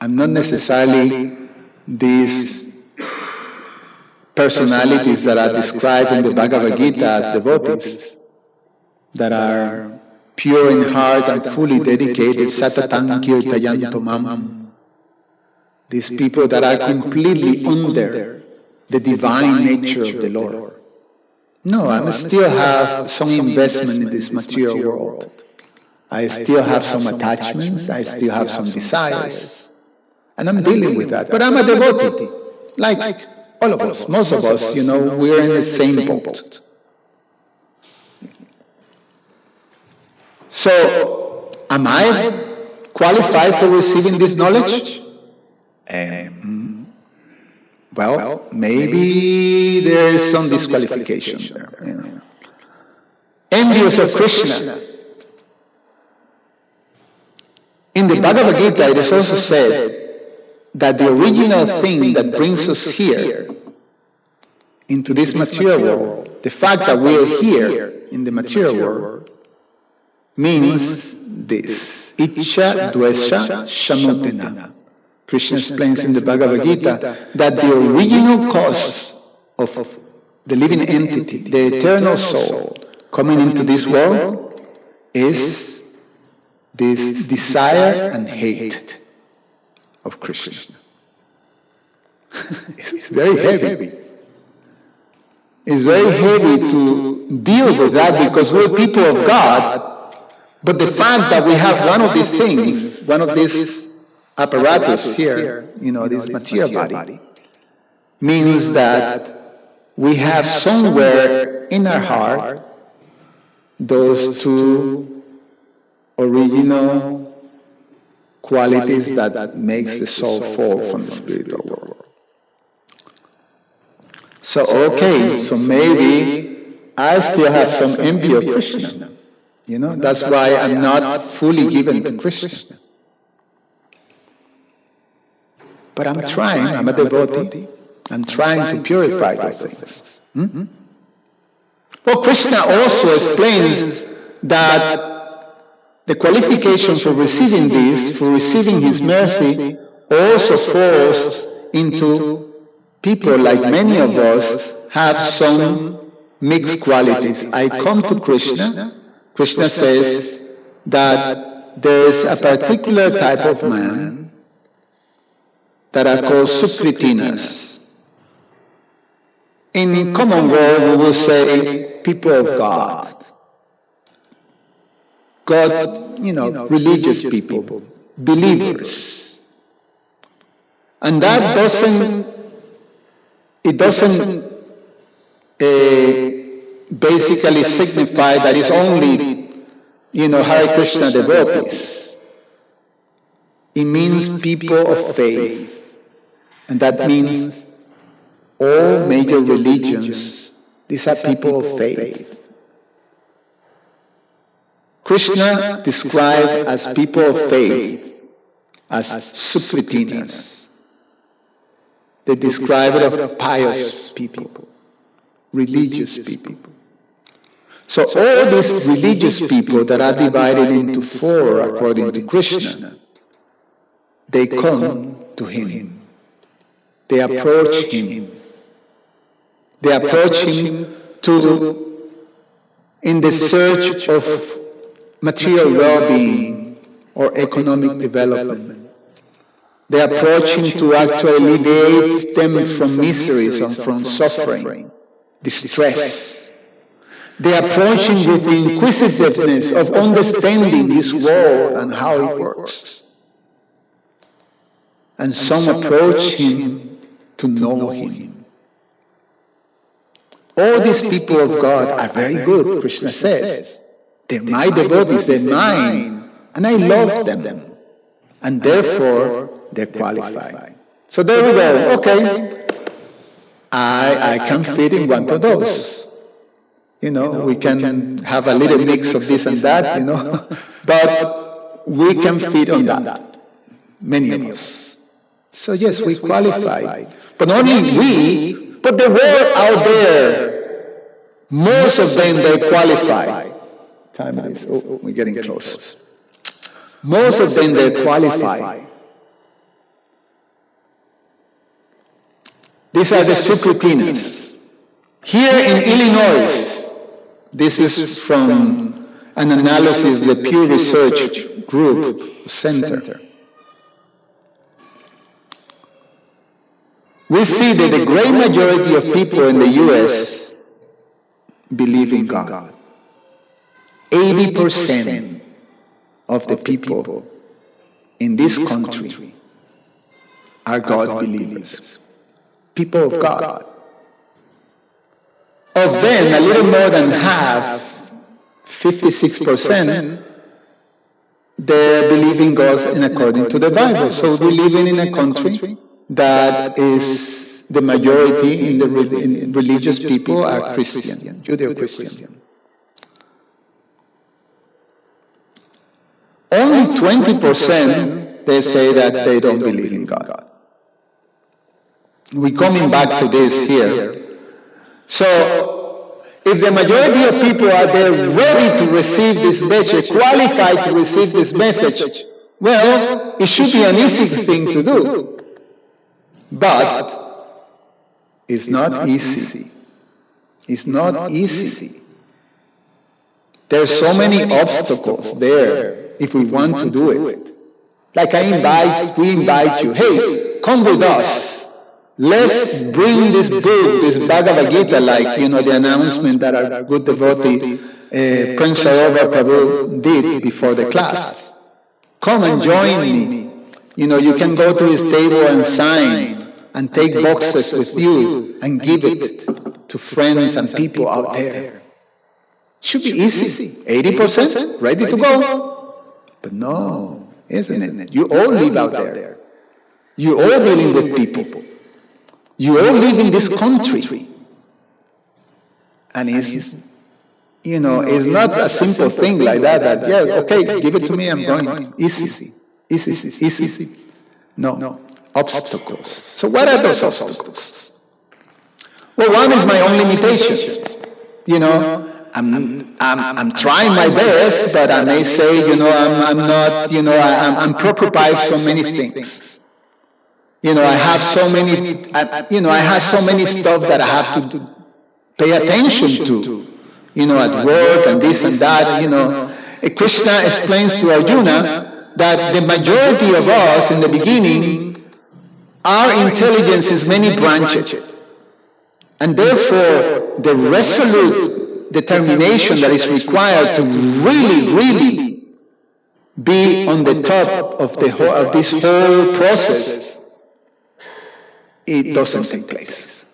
I'm not necessarily these personalities that are described in the Bhagavad Gita as devotees, that are pure in heart and fully dedicated, satatan kirtayanto mam. These people that are completely under the divine nature of the Lord. No, I still have some investment in this material world. I still have some attachments, I still have some desires. And I'm dealing with that. But I'm a devotee, like all of us, most of us, you know, we're in the same boat. So, am I qualified for receiving this knowledge? Well, maybe there is some disqualification there. You know. Envious of Krishna. In the Bhagavad Gita, it is also said that the original thing that brings us here into this material world, the fact that we are here in the material world, means this. Icha dvesha shamutena. Krishna explains in the Bhagavad Gita that the original cause of the living entity, the eternal soul, coming into this world is this desire and hate of Krishna. It's very heavy. It's very heavy to deal with that because we're people of God, but the fact that we have one of these things, one of these apparatus here, this material body, means that we have somewhere in our heart those two original qualities that makes the soul fall from the spiritual world. So, so maybe I still have some envy of Krishna. That's why I'm not fully given to Krishna. But I'm trying, I'm a devotee, I'm trying to purify those things. Well, Krishna also explains that the qualification for receiving this, for receiving his mercy, also falls into people like many of us have some mixed qualities. I come to Krishna. Krishna says that there is a particular type of man that are called Sukritinas. In common word, we will say people of God. God, religious people, believers. And that doesn't basically signify that it's only, Hare Krishna devotees. It means people of faith. And that means all major religions, these are people of faith. Krishna described as people of faith, as Sukritinas. They describe it of pious people, religious people. So all these religious people that are divided into four according to Krishna, they come to him. They approach him. They approach him in the search of material well-being or economic development. They approach him to actually alleviate them from miseries and from suffering, distress. They approach him with the inquisitiveness of understanding this world and how it works. And some approach him to know him. All these people of God are very good, Krishna says. They're my devotees, they're mine, and I love them. And therefore, they're qualified. So there we go. Okay, I can fit in one of those. We can have a little mix of this and that, but we can fit on that. Many of us. So yes, we qualify. But not only we, but the world out there, most of them, they qualify. Time is, we're getting close. Most of them, they qualify. These are the Sukritinas. Here in Illinois, this is from an analysis the Pew Research Group Center. We see that the great majority of people in the U.S. believe in God. 80% of the people in this country are God believers. People of God. Of them, a little more than half, 56%, they believe in God and according to the Bible. So we're living in a country that is the majority in the religious people are Christian, Judeo-Christian. Only 20% they say that they don't believe in God. We're coming back to this here. So, if the majority of people are there ready to receive this message, qualified to receive this message, well, it should be an easy thing to do. But it's not easy. It's not easy. There's so many obstacles there if we want to do it. Like we invite you, hey, come with us. Let's bring this book, this Bhagavad Gita, like, the announcement that our good devotee, Prince Sarovar Prabhu did before the class. Come and join me. You can go to his table and sign and take boxes with you and give it to friends and people out there. Should be easy. 80% ready to go. But no, isn't it? You all live out there. You all dealing with people. You all live in this country. And it's not a simple thing like that, okay, give it to me, I'm going. Easy. No, obstacles. So what are those obstacles? Well, one is my own limitations. I'm trying my best, but I may say, I'm not, I'm preoccupied with so many things. I have so many stuff that I have to pay attention to, at work and this and that, Krishna explains to Arjuna that the majority of us in the beginning, our intelligence is many branches. And therefore, the resolute determination that is required to really be on the top of this whole process, it doesn't take place.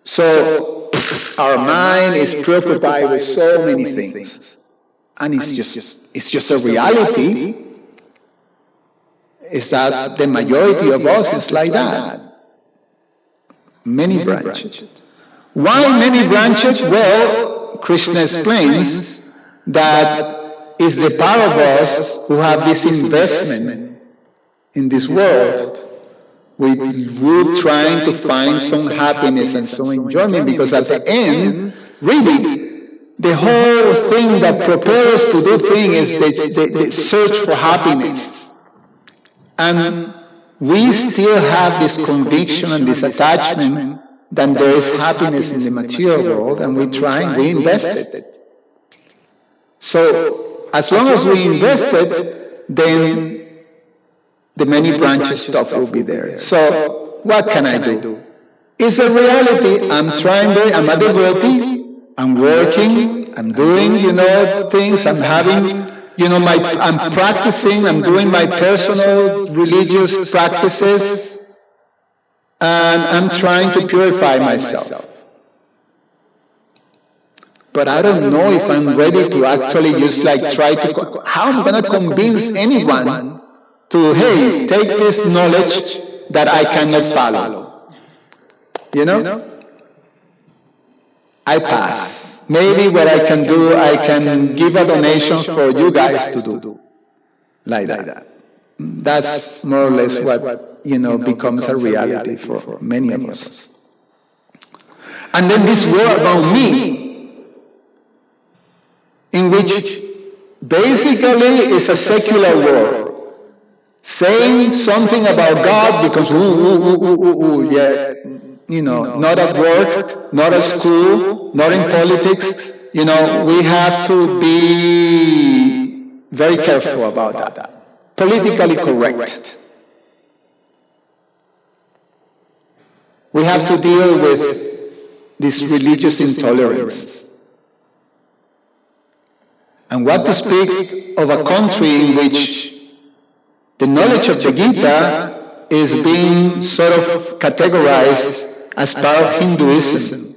So our mind is preoccupied with so many things, and it's just a reality. Is that the majority of us is like that? Many branches. Why many branches? Well, Krishna explains that it's the part of us who have this investment in this world. We're trying to find some happiness and some enjoyment, because at the end, really, the whole thing that propels to do things is the search for happiness. And we still have this conviction and this attachment that there is happiness in the material world, and we invest it. So, as long as we invest it, then the many branches stuff will be there. So, what can I do? It's a reality. I'm a devotee, I'm working, I'm doing, things, I'm having, I'm practicing, I'm doing my personal religious practices, and I'm trying to purify myself. But I don't know if I'm ready to actually just how I'm going to convince anyone to, hey, take this knowledge that I cannot follow. I pass. Maybe what I can do, I can give a donation for you guys to do. Like that. That's more or less what, becomes a reality for many of us. And then this world about me, in which basically is a secular world. Saying something about God because, not at work, not at school, not in politics, we have to be very careful about that. Politically correct. We have to deal with this religious intolerance. And what to speak of a country in which the knowledge of the Gita is being sort of categorized as part of Hinduism.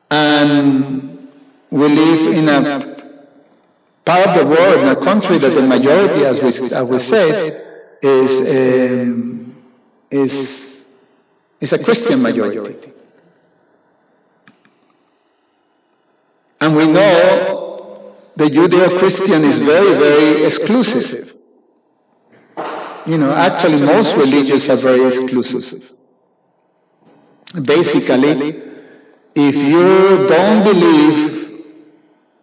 And we live in a part of the world, in a country that the majority, as we said, is a Christian majority. And we know the Judeo-Christian is very, very exclusive. Actually most religions are very exclusive. Basically, if you don't believe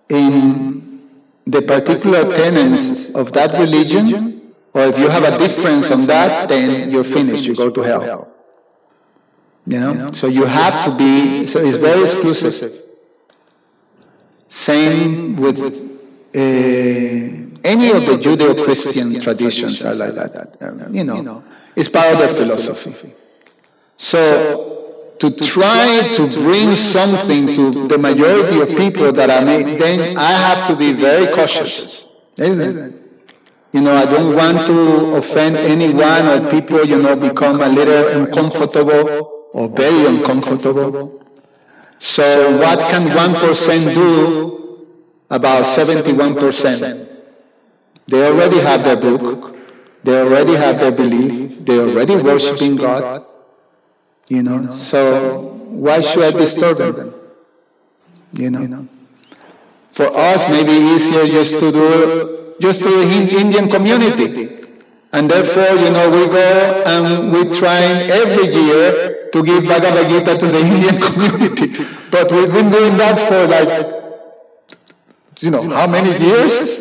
in the particular tenets of that religion, or if you have a difference on that, then you're finished, you go to hell. So you have to be, so it's very exclusive. Same with any of the Judeo-Christian traditions are like that. It's part of their philosophy. So to try to bring something to the majority of people that I meet, then I have to be very cautious, isn't it? I don't want to offend anyone, or people, become a little uncomfortable or very uncomfortable. So what can 1% do about 71%? They already have their book, they already have their belief, they already worshiping God, so why should I disturb them? For us, maybe easier just to do the Indian community. And therefore, we go and we try every year to give Bhagavad Gita to the Indian community. But we've been doing that for how many years?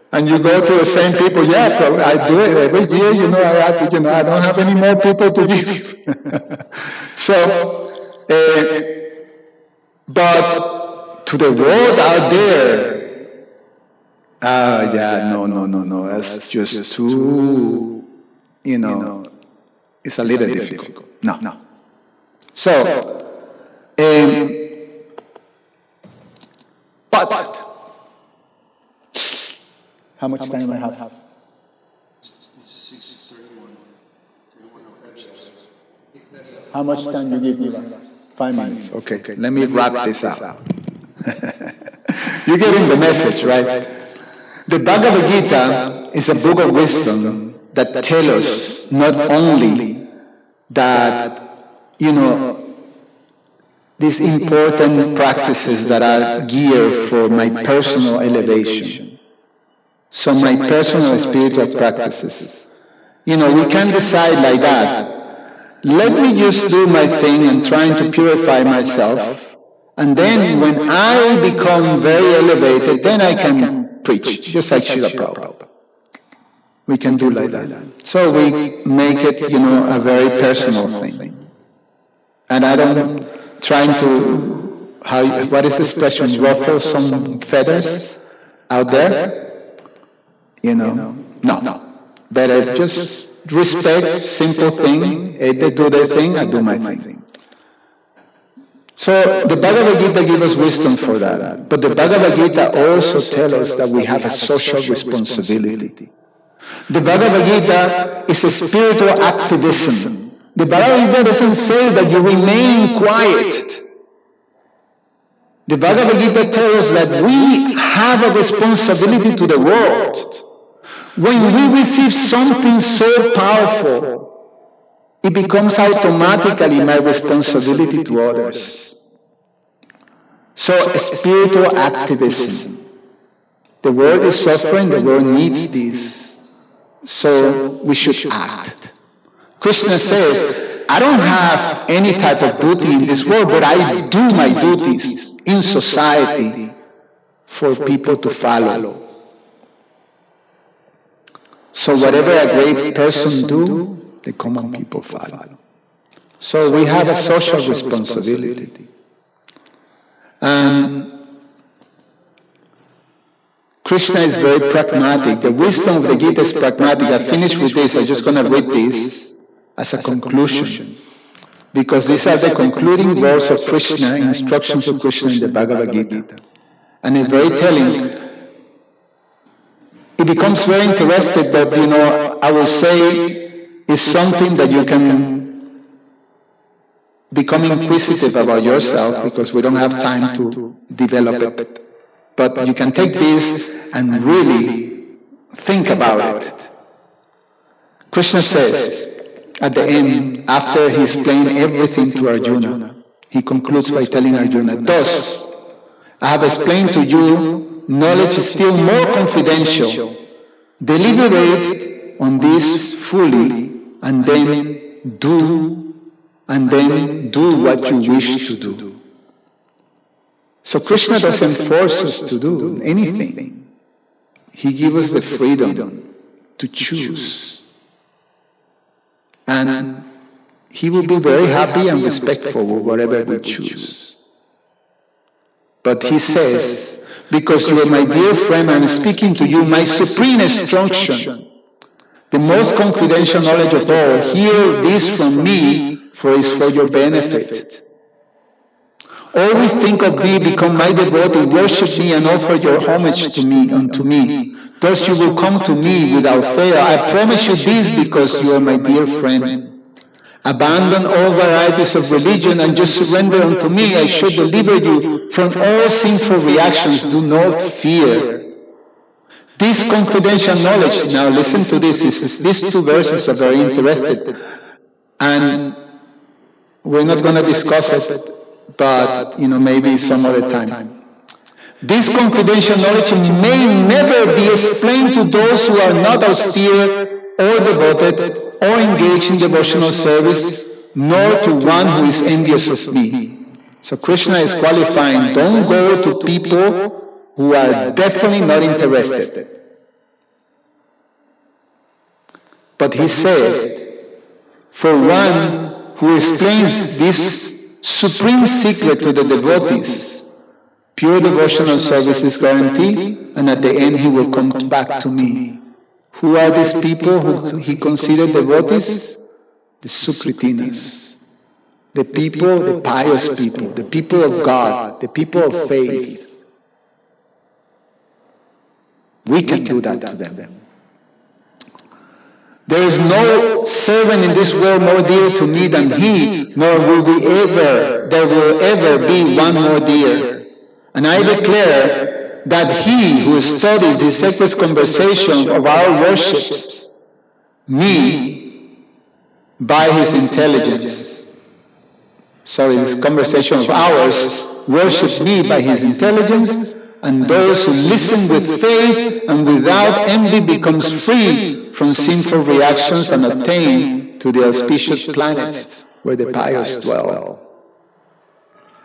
And you go to the same people, I do it every year, I don't have any more people to give. So, but to the world out there, no, that's just too, it's a little difficult. No. So, but, how much time do I have? 6:31. How much time do you give me? 5 minutes. Okay. Let me wrap this up. You're getting the message, right? The Bhagavad Gita is a book of wisdom that tells us not only that, these important practices that are geared for my personal elevation. So my personal spiritual practices. We can decide like that. Let me just do my thing and trying to purify myself. And then when I become very elevated, then I can preach, just like Srila Prabhupada. We can do like that. So we make it, a very personal thing. And I don't trying to, what is the expression, ruffle some feathers out there? No. Better just respect, simple thing. They do their thing, I do my thing. So the Bhagavad Gita gives us wisdom for that. But the Bhagavad Gita also tells us that we have a social responsibility. The Bhagavad Gita is a spiritual activism. The Bhagavad Gita doesn't say that you remain quiet. The Bhagavad Gita tells us that we have a responsibility to the world. When we receive something so powerful, it becomes automatically my responsibility to others. So, spiritual activism. The world is suffering, the world needs this. So, we should act. Krishna says, I don't have any type of duty in this world, but I do my duties in society for people to follow. So whatever a great person do, the common people follow. So we have a social responsibility. And Krishna is very pragmatic. The wisdom of the Gita is pragmatic. I finish with this. I'm just going to read this as a conclusion. Because these are the concluding words of Krishna, instructions of Krishna in the Bhagavad Gita. And it's very telling. It becomes very interesting, but I will say it's something that you can become inquisitive about yourself, because we don't have time to develop it. But you can take this and really think about it. Krishna says, at the end, after he explained everything to Arjuna, he concludes by telling Arjuna, thus, I have explained to you, knowledge is still more confidential, deliberate on this fully, and then do what you wish to do. So Krishna doesn't force us to do anything. He gives us the freedom to choose. And He will be very happy and respectful with whatever we choose. But He says, because you are my dear friend, I'm speaking to you, my supreme instruction, the most confidential knowledge of all, hear this from me, for it's for your benefit. Always think of me, become my devotee, worship me, and offer your homage to me, unto me. Thus you will come to me without fail. I promise you this because you are my dear friend. Abandon all varieties of religion and just surrender unto me. I shall deliver you from all sinful reactions. Do not fear. This confidential knowledge, now listen to this, these two verses are very interesting. And we're not going to discuss it, but maybe some other time. This confidential knowledge may never be explained to those who are not austere or devoted or engaged in devotional service, nor to one who is envious of me. So Krishna is qualifying, don't go to people who are definitely not interested. But he said, for one who explains this supreme secret to the devotees, pure devotional service is guaranteed, and at the end he will come back to me. Who are these people who he considered devotees? The Sukritinas. The people, the pious people, the people of God, the people of faith. We can do that to them. There is no servant in this world more dear to me than he, nor will there will ever be one more dear. And I declare that he who studies the sacred conversation of our worships me by his intelligence. This conversation of ours worship me by his intelligence, and those who listen with faith and without envy becomes free from sinful reactions and attain to the auspicious planets where the pious dwell.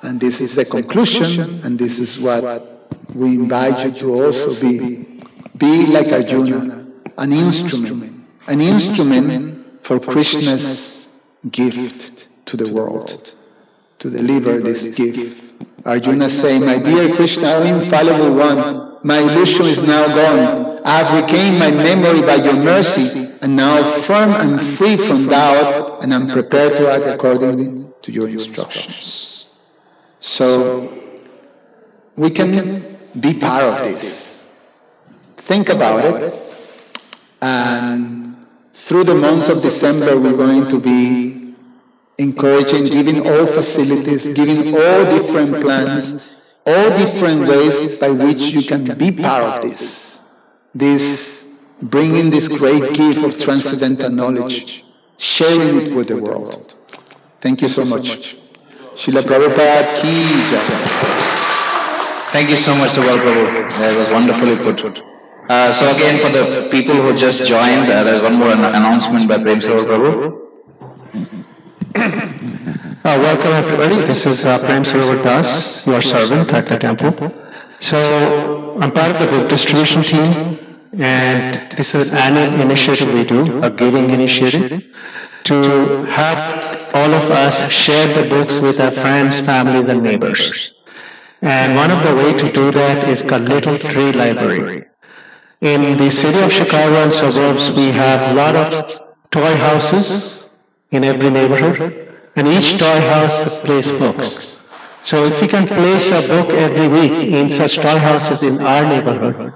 And this is the conclusion, and this is what we invite you to also be. Be like Arjuna, an instrument for Krishna's gift to the world, to deliver this gift. Arjuna saying, my dear Krishna, O infallible one, my illusion is now gone. I have regained my memory by your mercy, and now firm and free from doubt, and I'm prepared to act according to your instructions. So, we can be part of this. Think about it. And through the months of December, we're going to be encouraging, giving all facilities, giving all different plans, all different ways by which you can be part of this. Bringing this great gift of transcendental knowledge, sharing it with the world. Thank you so much. Srila Prabhupada ki jai. Thank you so much, Subal Prabhu. That was wonderfully put. So again, for the people who just joined, there's one more announcement by Prem Sarovar Prabhu. Welcome everybody. This is Prem Sarovar Das, your servant at the temple. So I'm part of the book distribution team, and this is an annual initiative we do, a giving initiative, to have all of us share the books with our friends, families, and neighbors. And one of the ways to do that is called Little Tree Library. In the city of Chicago and suburbs, we have a lot of toy houses in every neighborhood, and each toy house places books. So if we can place a book every week in such toy houses in our neighborhood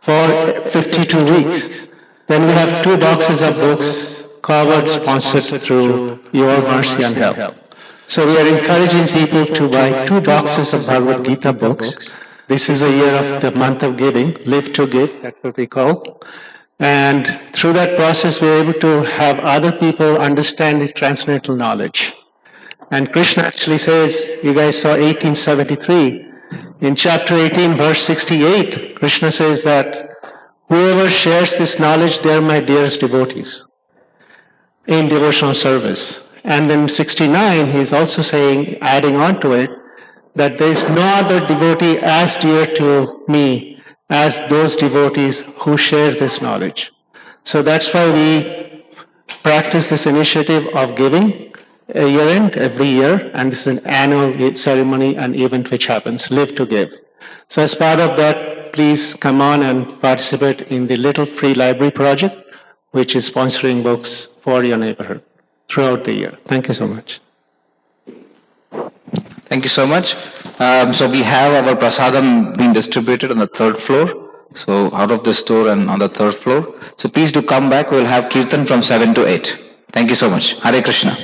for 52 weeks, then we have 2 boxes of books covered, sponsored through your mercy and help. So we are encouraging people to buy 2 boxes of Bhagavad Gita books. This is a year of the month of giving, Live to Give, that's what we call. And through that process, we're able to have other people understand this transcendental knowledge. And Krishna actually says, you guys saw 1873. In chapter 18, verse 68, Krishna says that Whoever shares this knowledge, they are my dearest devotees in devotional service. And then 69, he's also saying, adding on to it, that there is no other devotee as dear to me as those devotees who share this knowledge. So that's why we practice this initiative of giving a year end every year, and this is an annual ceremony and event which happens, Live to Give. So as part of that, please come on and participate in the Little Free Library project, which is sponsoring books for your neighborhood throughout the year. Thank you so much. Thank you so much. So we have our prasadam being distributed on the third floor. So out of the store and on the third floor. So please do come back. We'll have kirtan from 7 to 8. Thank you so much. Hare Krishna.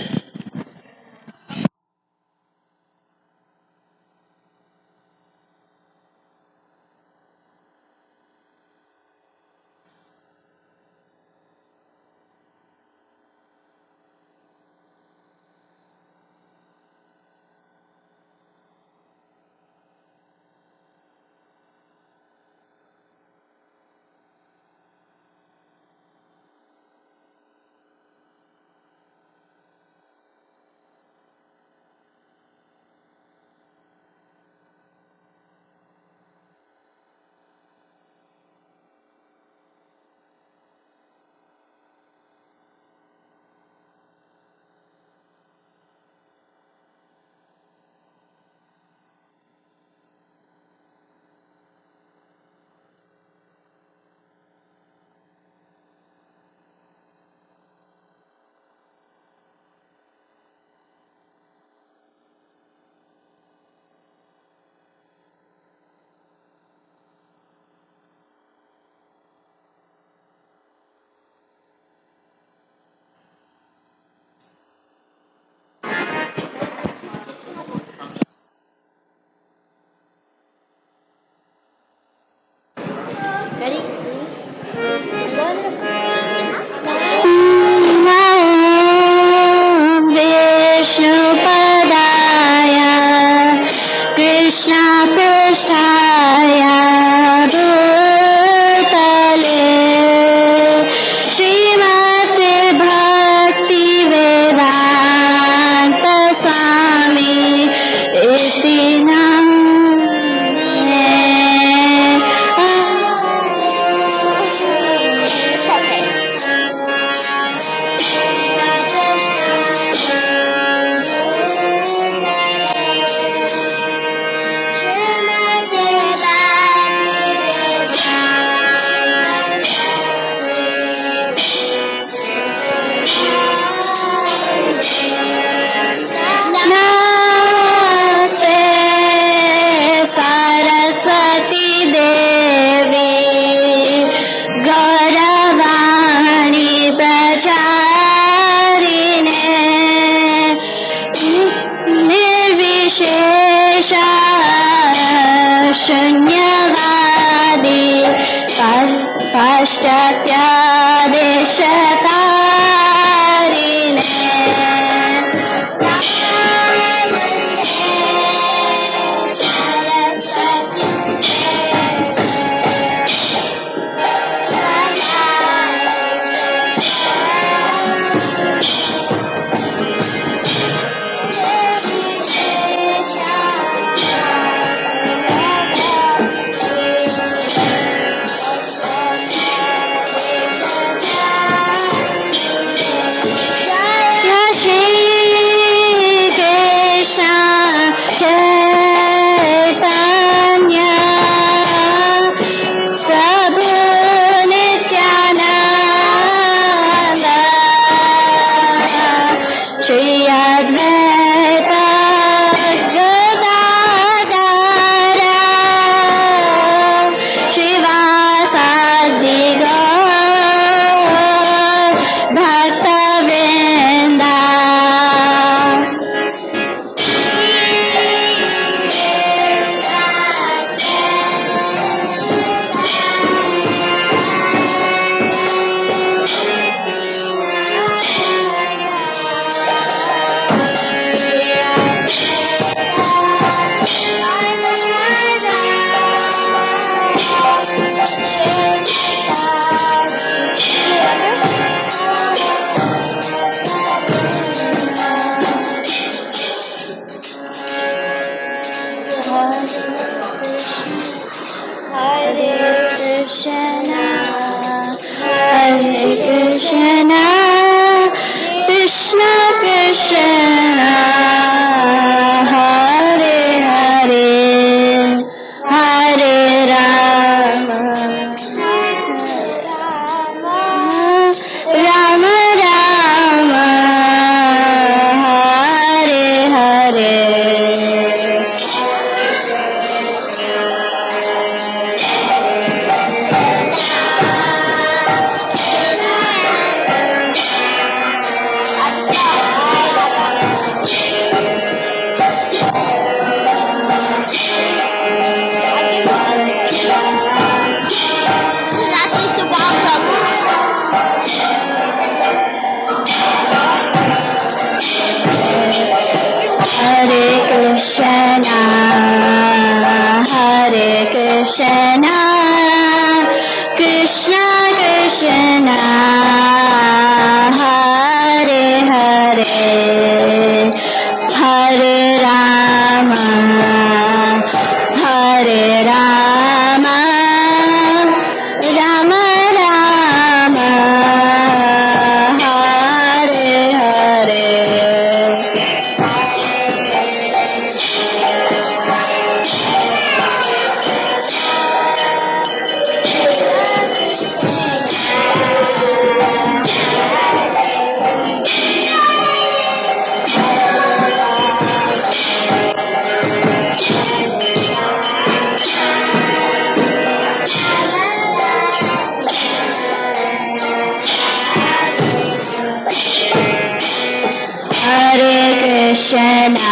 Krishna,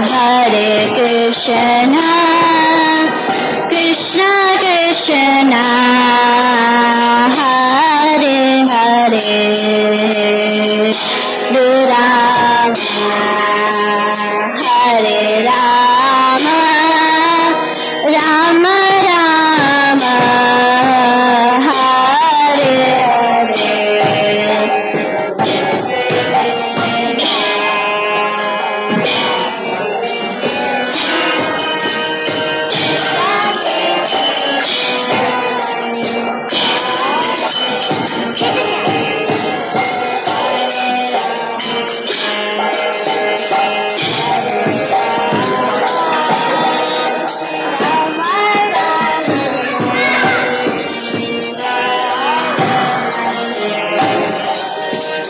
Hare Krishna, Krishna Krishna, Hare Hare, Hare Rama, Rama Rama, Hare Hare.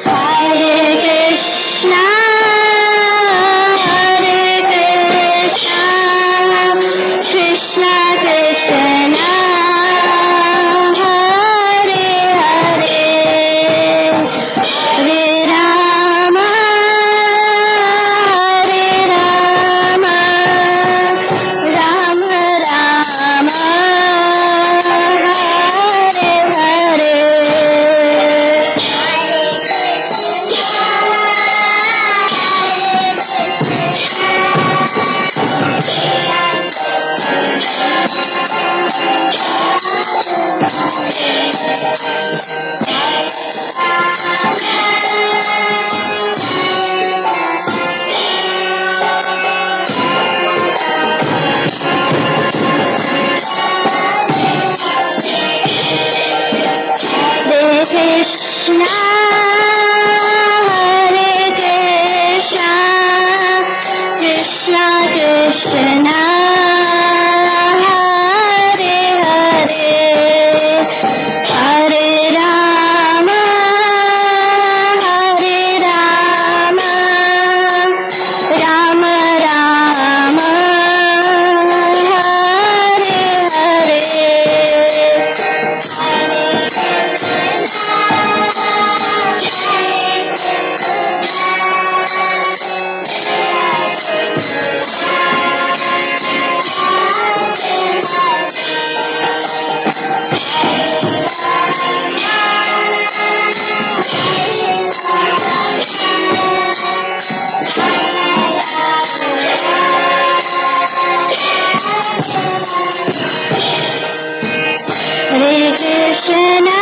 Hare Krishna, Krishna Krishna, Hare Hare, Hare Rama, Rama Rama, Hare Hare. Hare Krishna, Krishna Krishna, Hare Hare, Hare Rama, Rama Rama, Hare Hare Krishna,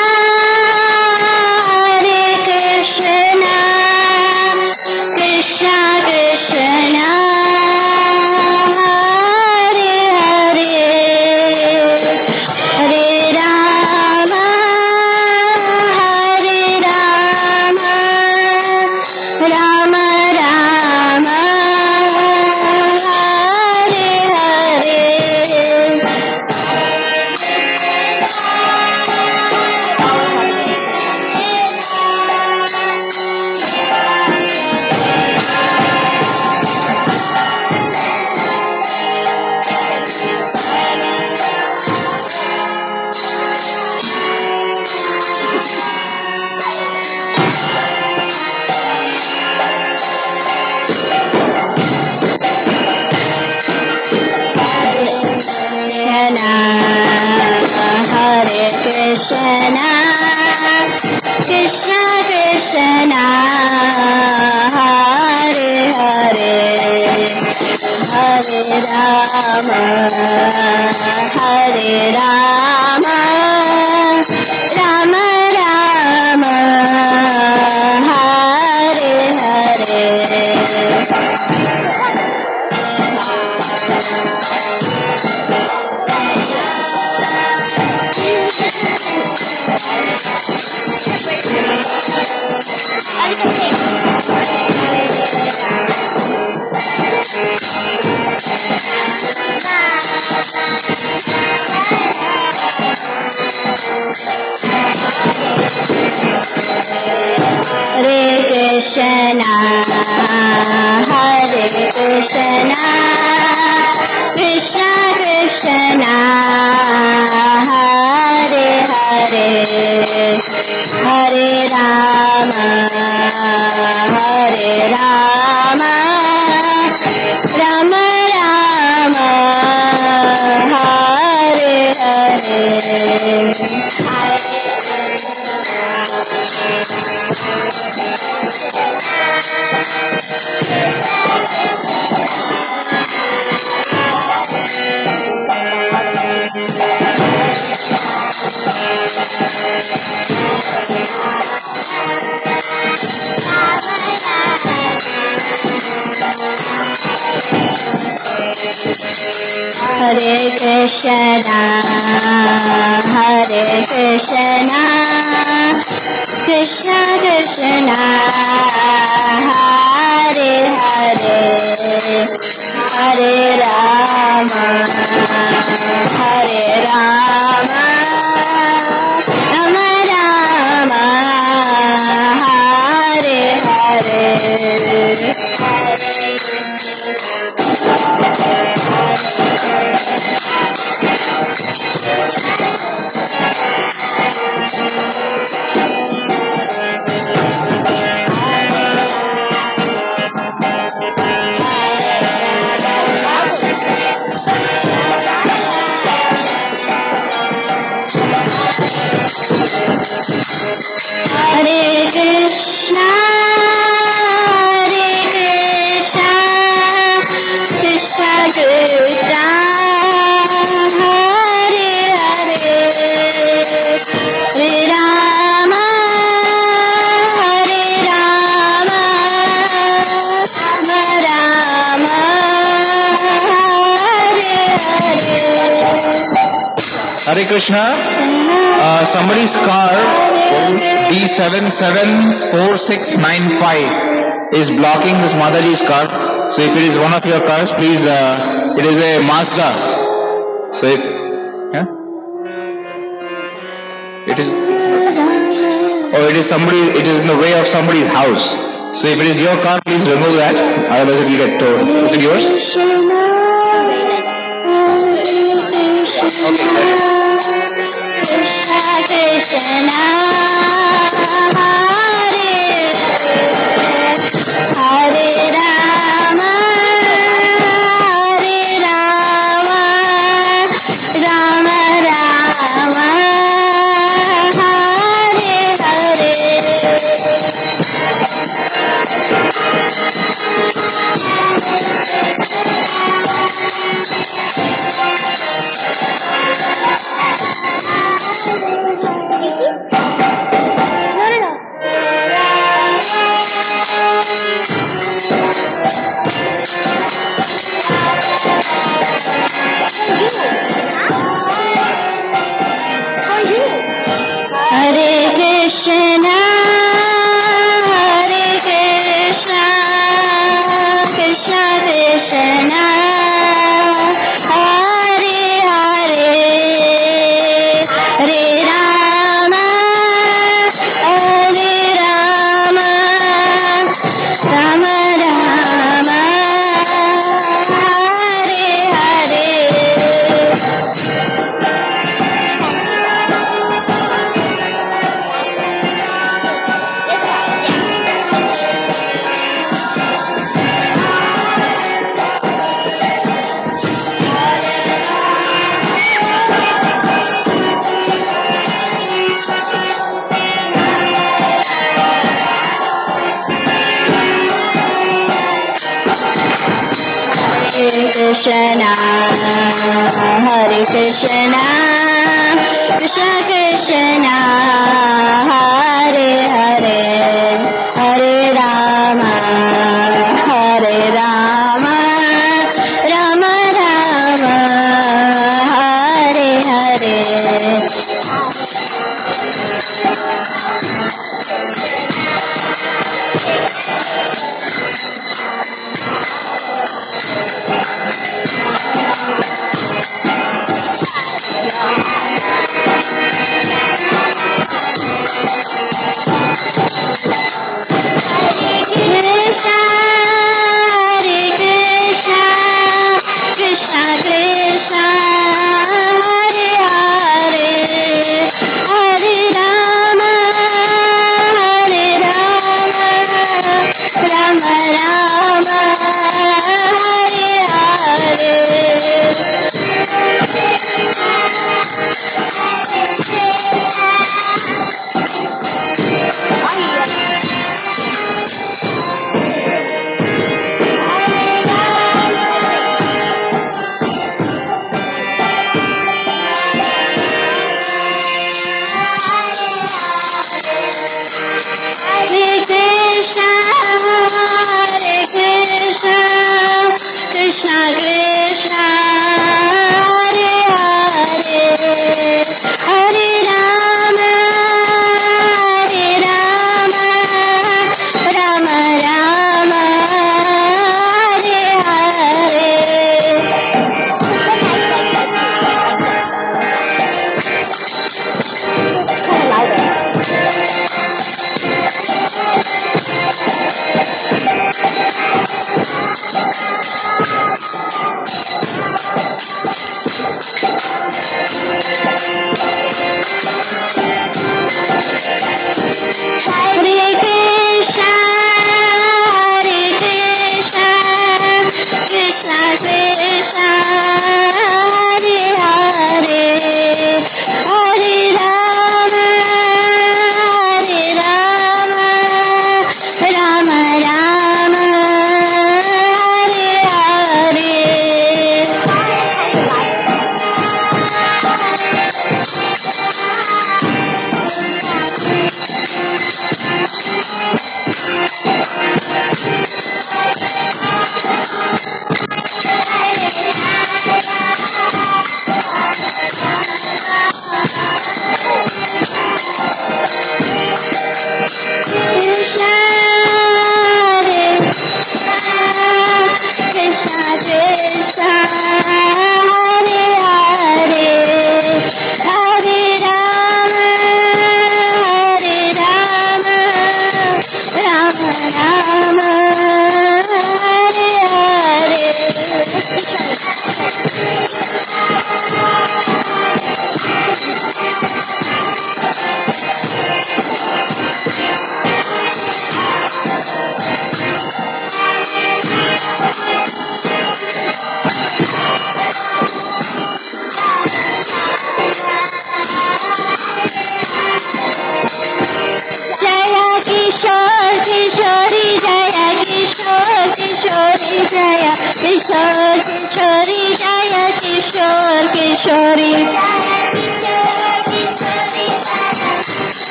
Krishna Krishna, Hare Hare, Hare Rama, Rama Rama, Hare Hare. Krishna, Krishna Krishna, Hare Hare, Hare Rama, Rama Rama, Hare Hare. Hare Krishna, Krishna Krishna, Hare Hare, Hare Rama, Hare Krishna, Krishna Krishna, Hare Hare, Hare Rama, Rama Rama, Hare Hare. Hare Krishna, Krishna Krishna, Hare Hare, Hare Rama, Rama Rama, Hare Hare Krishna. Somebody's car, B774695, is blocking this Mataji's car. So if it is one of your cars, please, it is a Mazda. So if, yeah? It is, or it is somebody, it is in the way of somebody's house. So if it is your car, please remove that, otherwise it will get towed. Is it yours? Okay. Krishna Krishna, Hare Rama, Rama Rama, Hare Hare. Hare Krishna, Krishna Krishna, Hare Hare, Hare Rama, Rama Rama, Hare Hare. Krishna, Hare Krishna, Krishna Krishna, Hare Hare, Hare Rama, Rama Rama, Hare Hare. Krishna, Hare Krishna, Krishna Krishna, Hare Hare, Hare Rama, Rama Rama, Hare Hare.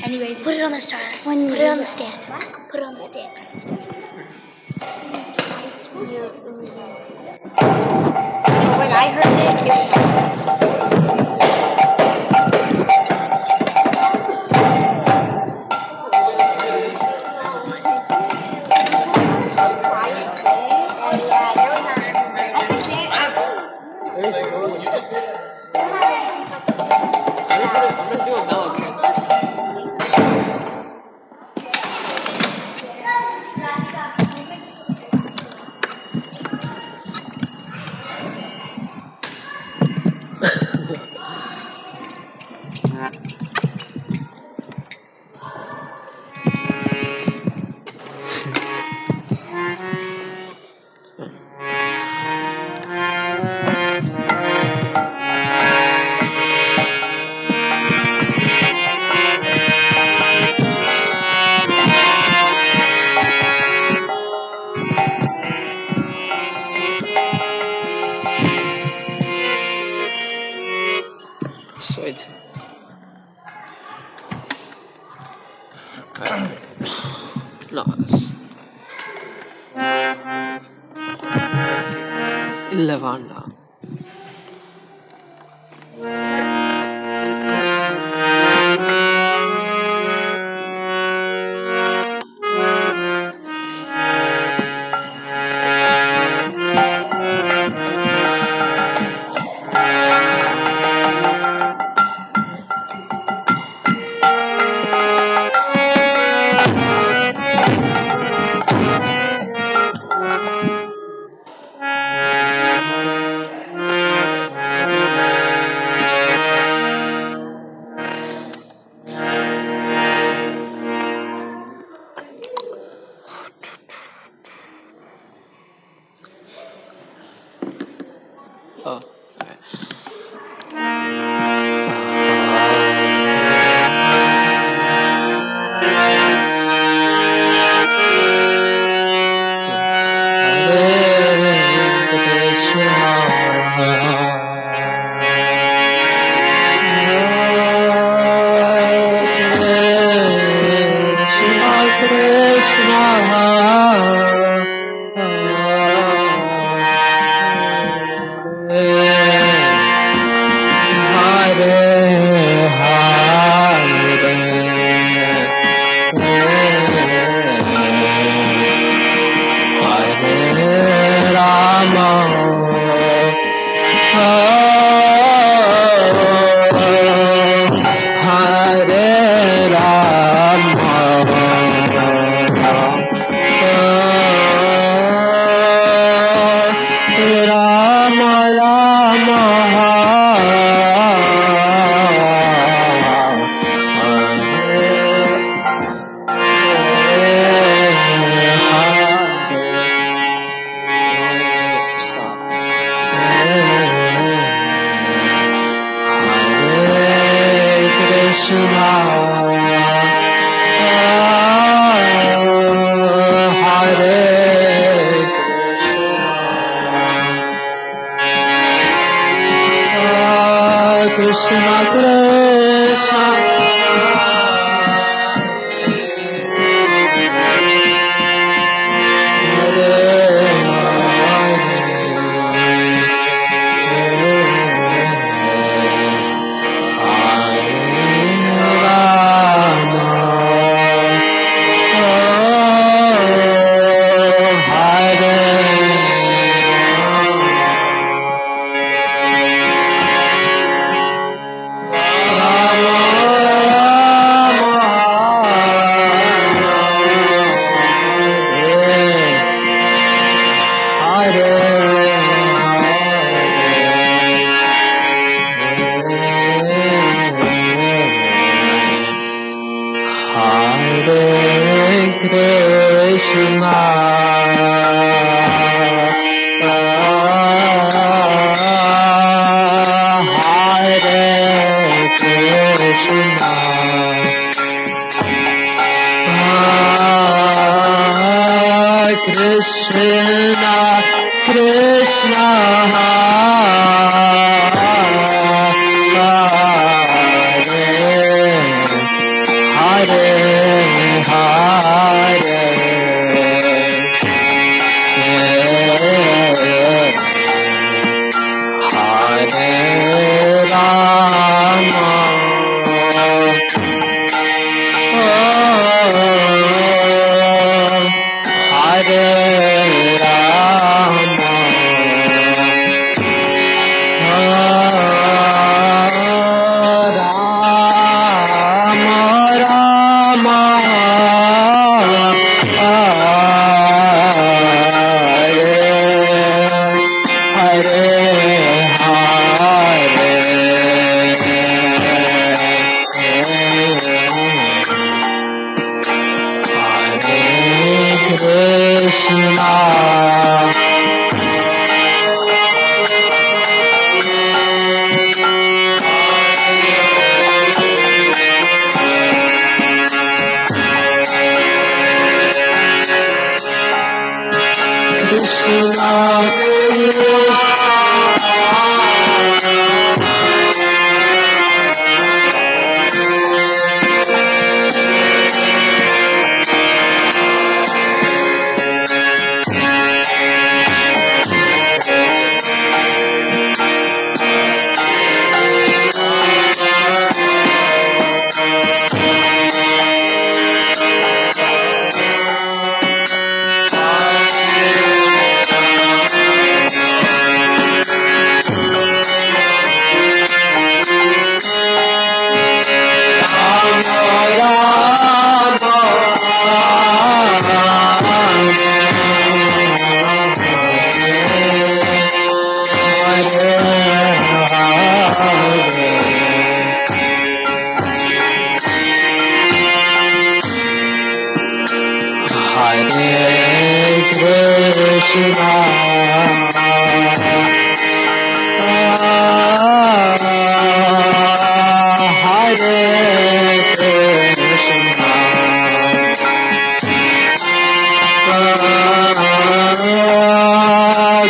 Anyways, put it on the stand. Put it on the stand. Put it on the stand. When I heard it was Sweet. Nice. Lavanda. Oh.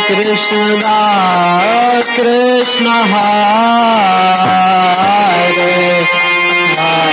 Krishna Krishna Hare Hare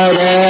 Hare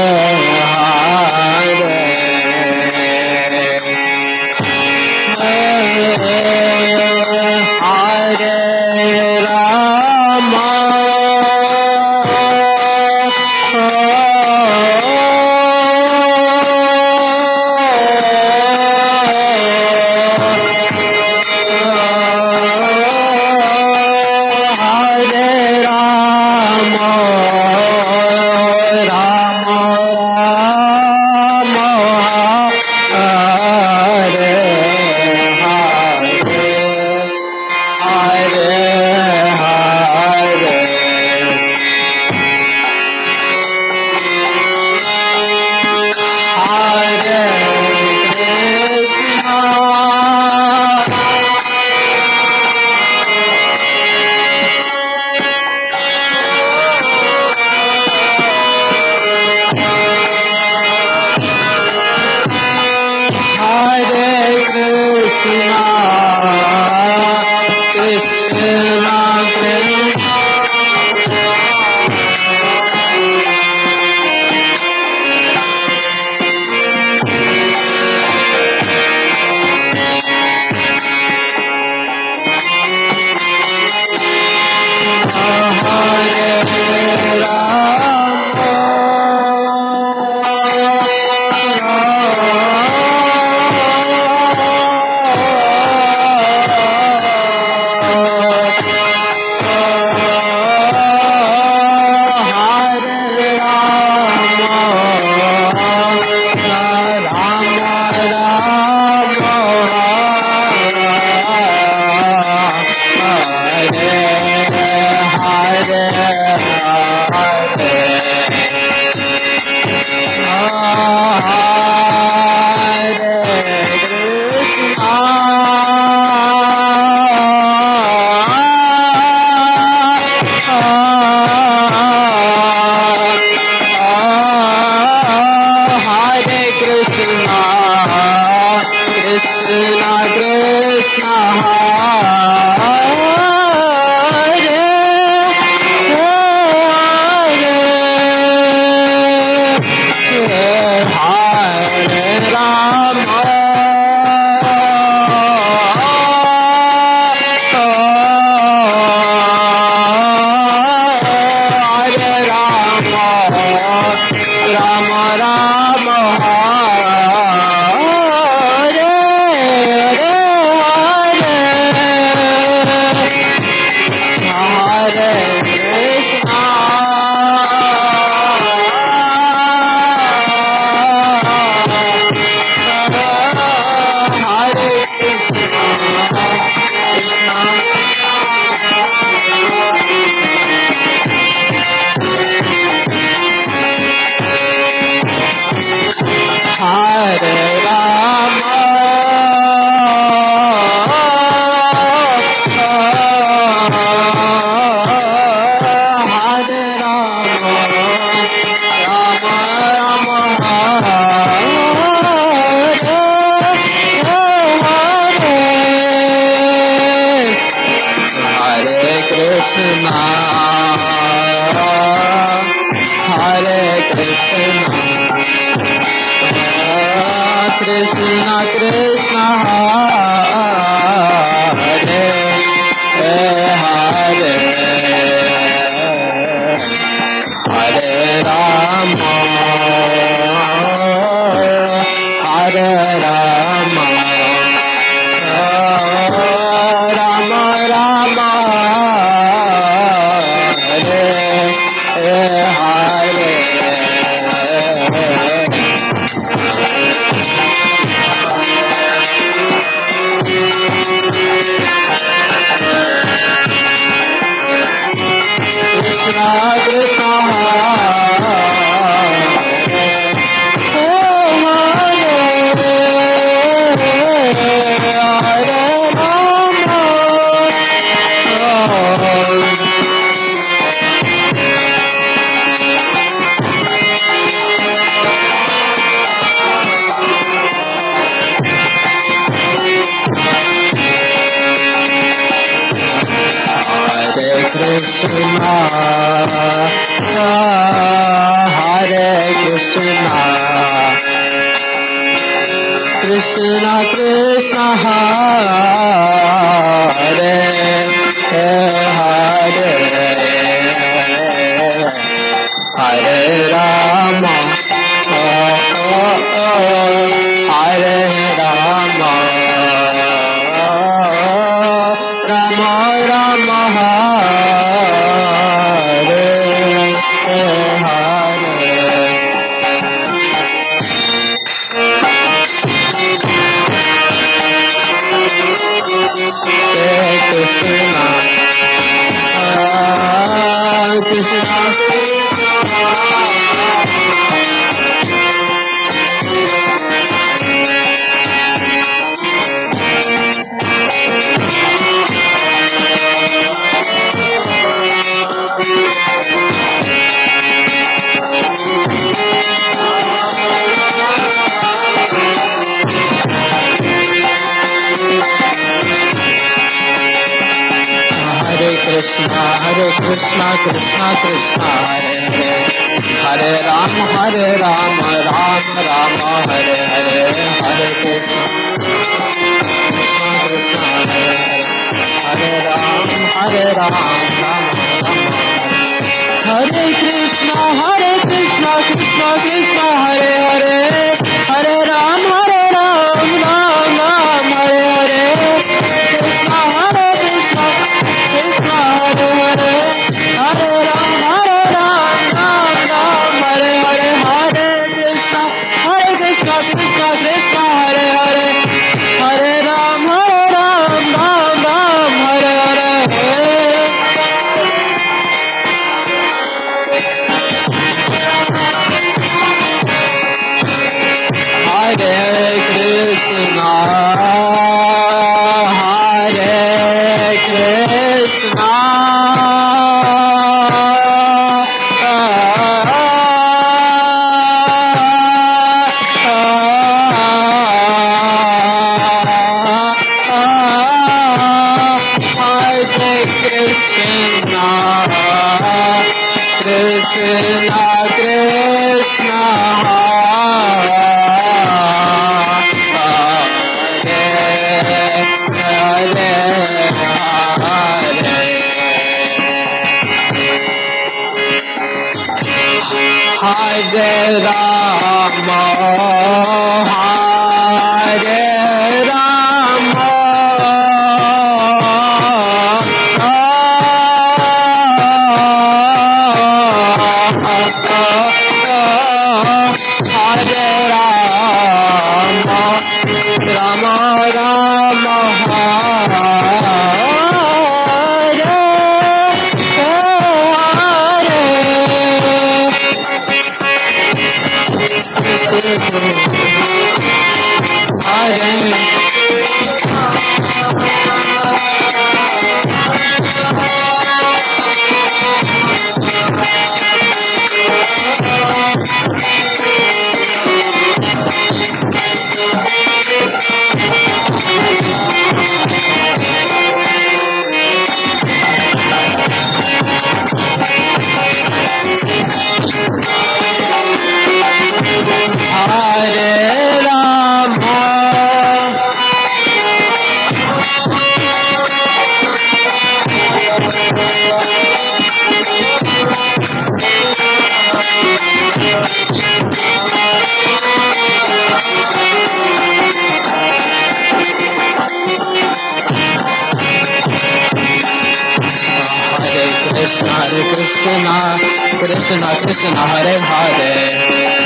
Krishna Krishna Hare Hare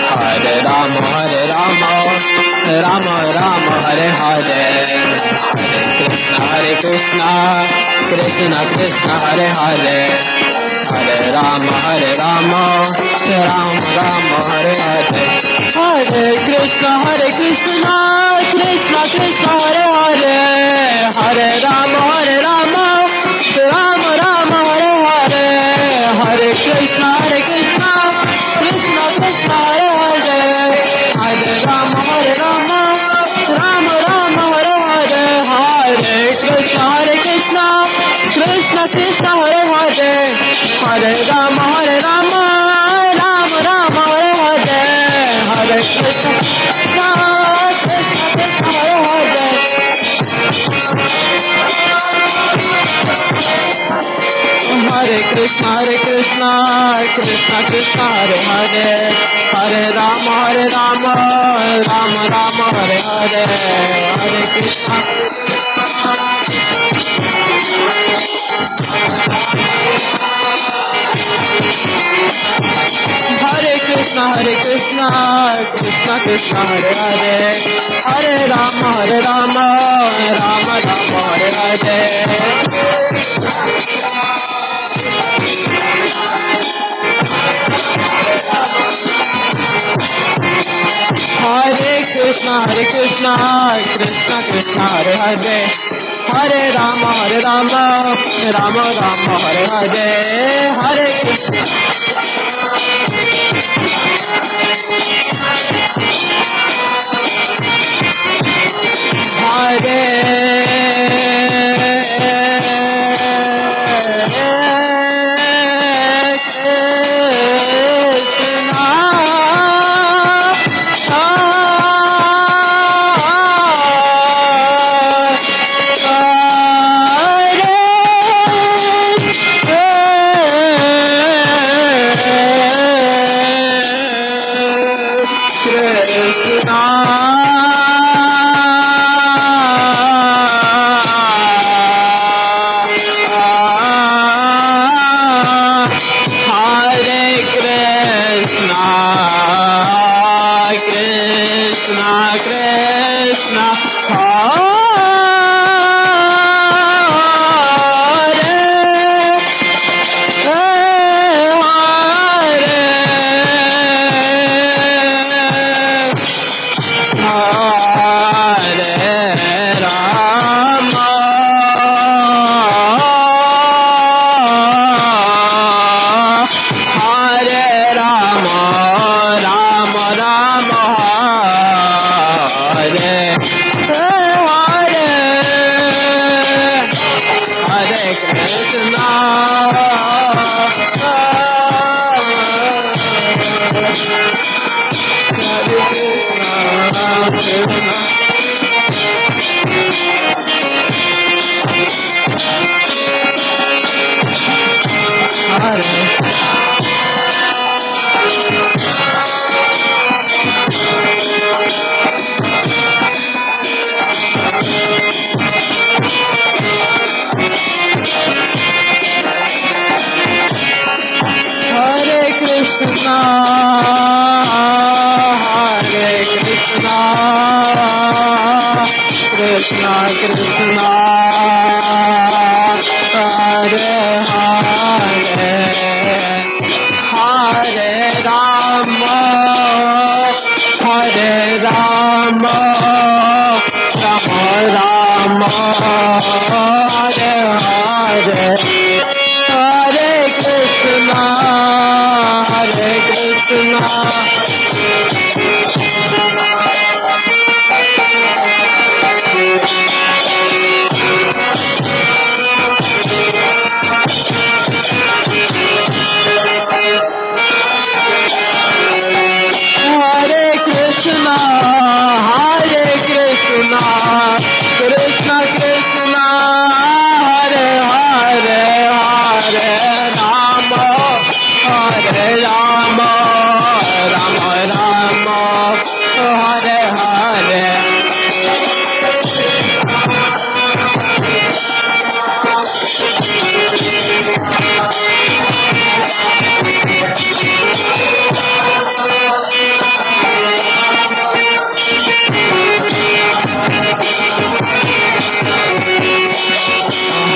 Hare Rama Rama Rama Hare Hare Hare Krishna Krishna Krishna Hare Hare Hare Rama Rama Rama Hare Hare Hare Krishna Krishna Krishna Hare Hare Hare Rama Rama Rama Hare Hare Hare Krishna Krishna Krishna Hare Hare Hare Rama Rama Rama Hare Hare Hare Krishna Krishna Krishna Hare Hare Hare Rama Rama Rama Hare Hare Hare Krishna Krishna Hare Hare Hare Krishna Krishna Krishna Hare Hare Hare Rama Rama Rama Hare Hare Hare Krishna Hare Krishna Krishna Hare Hare Hare Rama Rama Hare Hare Hare Krishna Krishna Hare Hare Hare Rama Rama Hare Hare Hare Krishna Hare Rama, Hare Hare, Hare Krishna, Hare Krishna. Hare Krishna, Hare Krishna, Krishna Krishna, Hare Hare, Hare Rama, Hare Rama, Rama Rama, Hare Hare.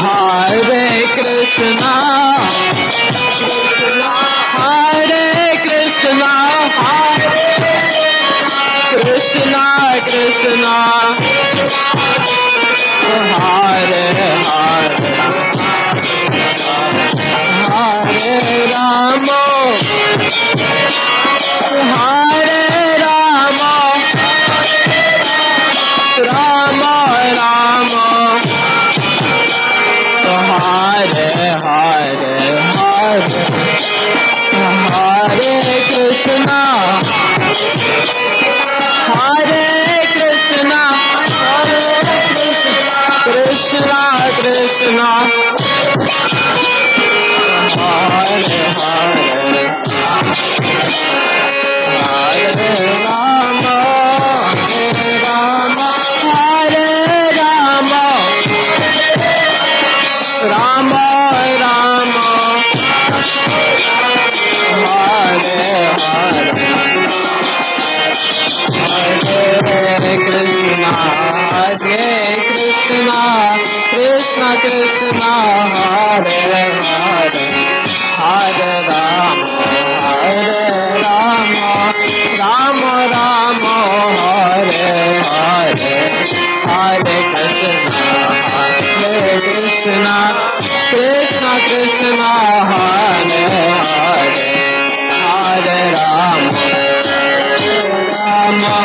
Hare Krishna, Hare Krishna, Hare Krishna, Krishna, Hare Hare, Hare Rama, Hare Rama, Rama Rama, Hare Hare, Hare Hare Krishna, Hare Krishna, Hare Krishna, Krishna, Hare Hare, Hare Rama, Hare Rama, Hare Rama, Rama Rama, Hare Hare, Hare Krishna, Hare Krishna, Krishna Krishna, Hare Hare, Hare Rama, Hare Rama, Rama Rama, Hare Hare, Hare Krishna, Hare Krishna, Krishna Krishna, Hare Hare, Hare Rama, Rama,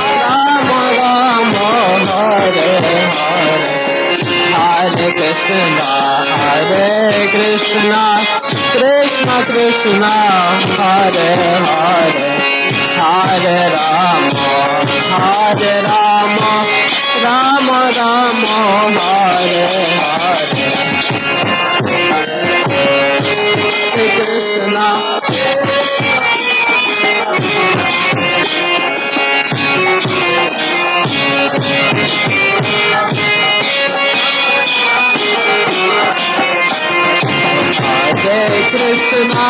Rama Rama, Hare Hare, Hare Krishna, Hare Krishna, Krishna Krishna, Hare Hare, Hare Rama, Hare Rama, Rama Rama, Hare Hare, Hare Krishna. Hare Krishna,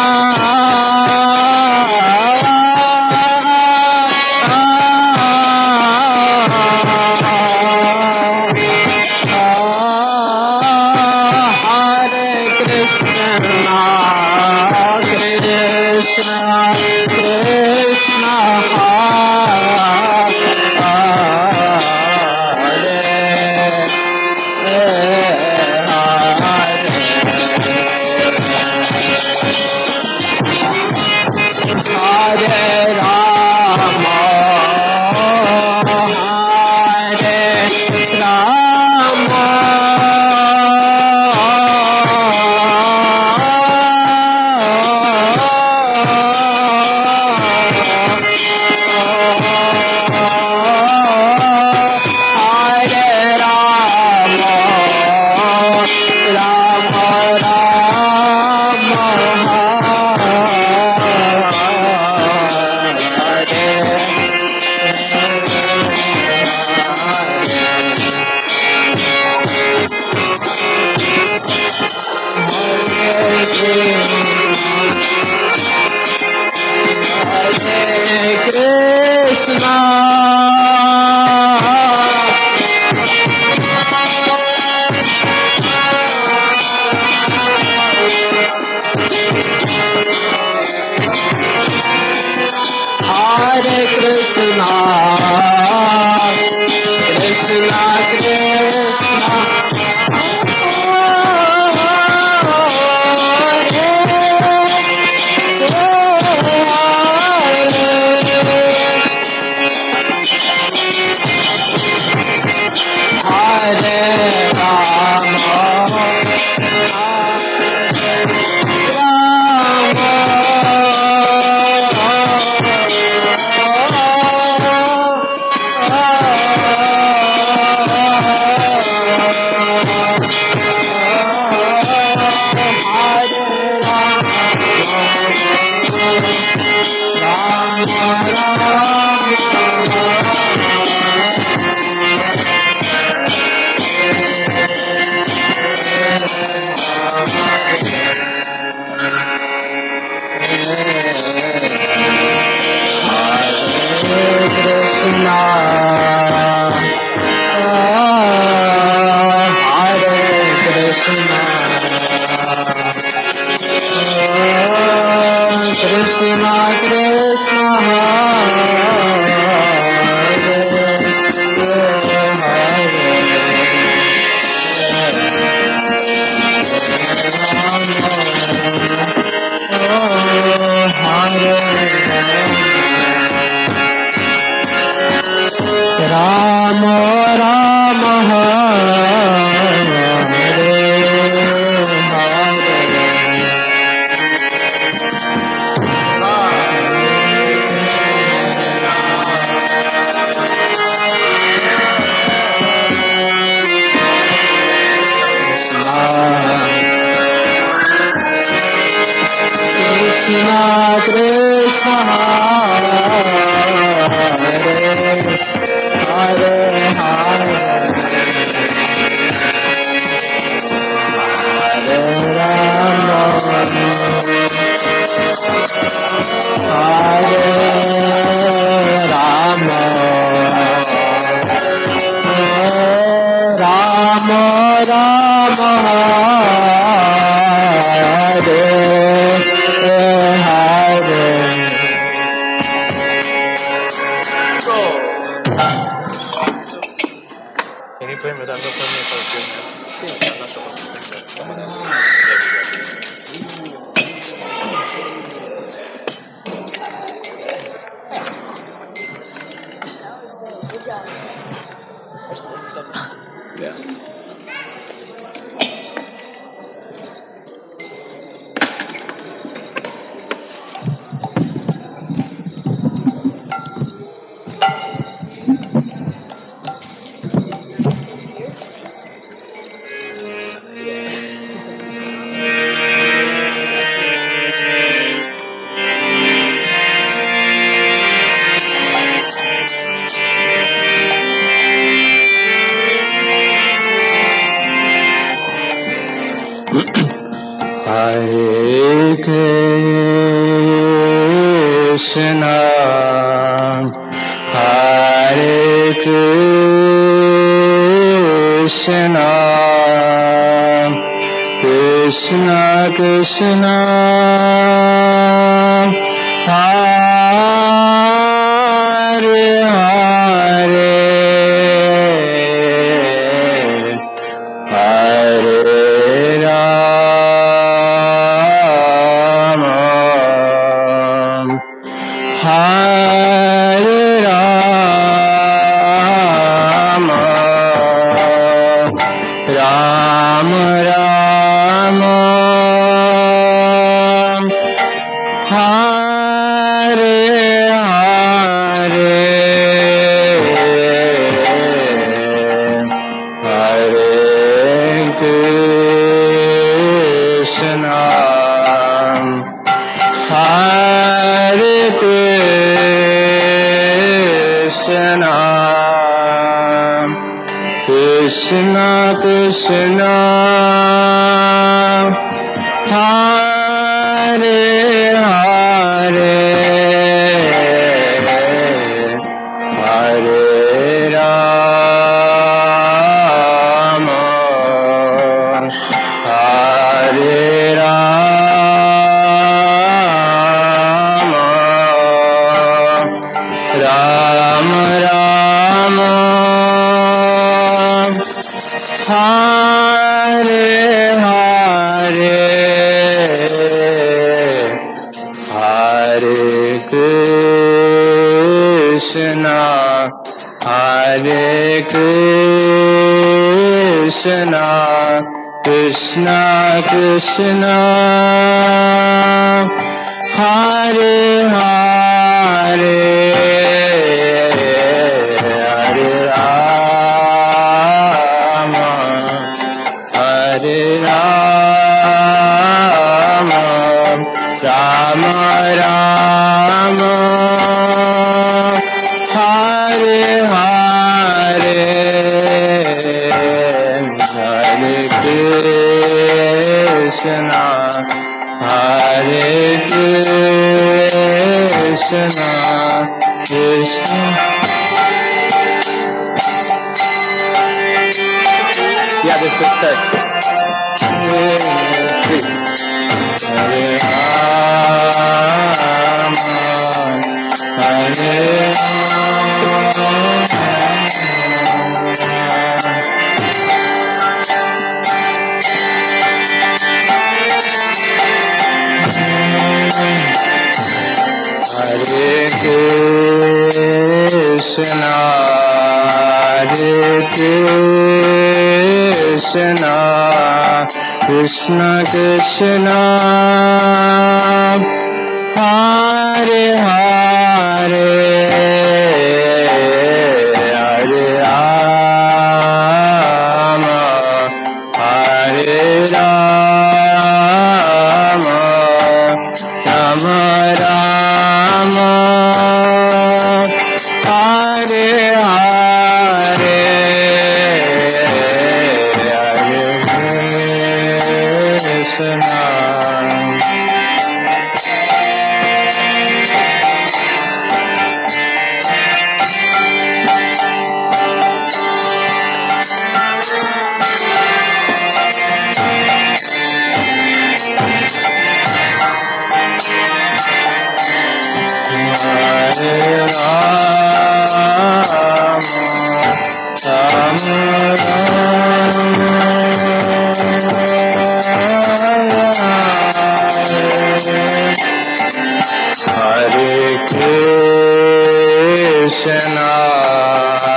Ram Ram Hare Krishna Krishna Hare Hare Hare Rama Hare Rama Rama Rama Hare Hare Can you play Madonna for me for a few minutes? I'm not supposed to sing that. Someone else. Good job. Yeah. Hare Krishna, Hare Krishna, Krishna Krishna, Hare Hare, Hare Rama, Hare Rama, Rama Rama, Hare Hare, Hare Krishna, Hare Krishna, Krishna Krishna, Hare Hare, Hare Rama, Hare Rama, Rama Rama, Hare Hare, Hare Krishna, Hare Krishna, Krishna Krishna, Hare Hare, Hare Rama, Hare Rama, Rama Rama, Hare Hare, Hare Krishna, Hare Krishna, Feast Dec. Hare Krishna, Krishna Krishna, Hare Hare, Hare Rama, Hare Rama, Rama Rama, Hare Hare, Hare Krishna.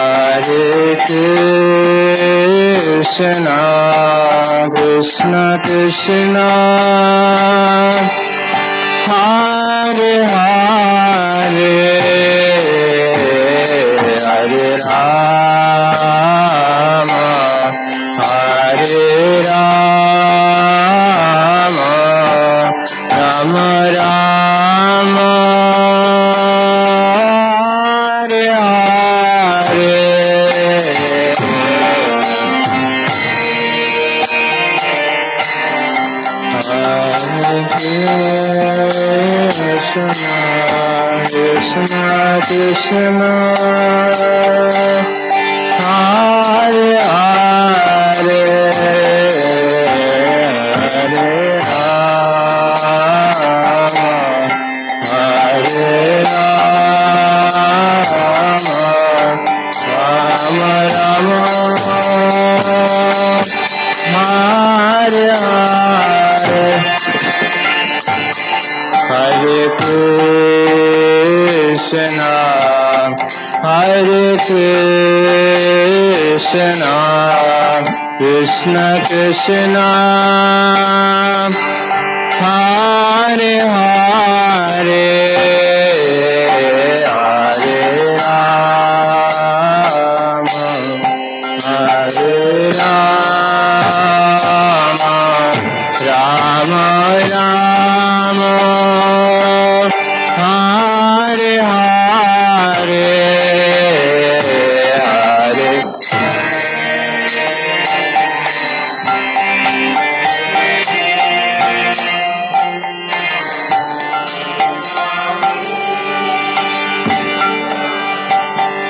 Hare Krishna, Krishna Krishna, Hare Hare, Hare Rama, Hare Rama, Rama Rama, Hare Hare. Krishna, Krishna, Hare Hare, Hare Rama, Hare Rama, Rama Rama, Hare Hare. Hare Krishna, Hare Krishna, Krishna Krishna, Hare Hare, Hare Rama, Hare Rama, Rama Rama, Hare Hare, Hare.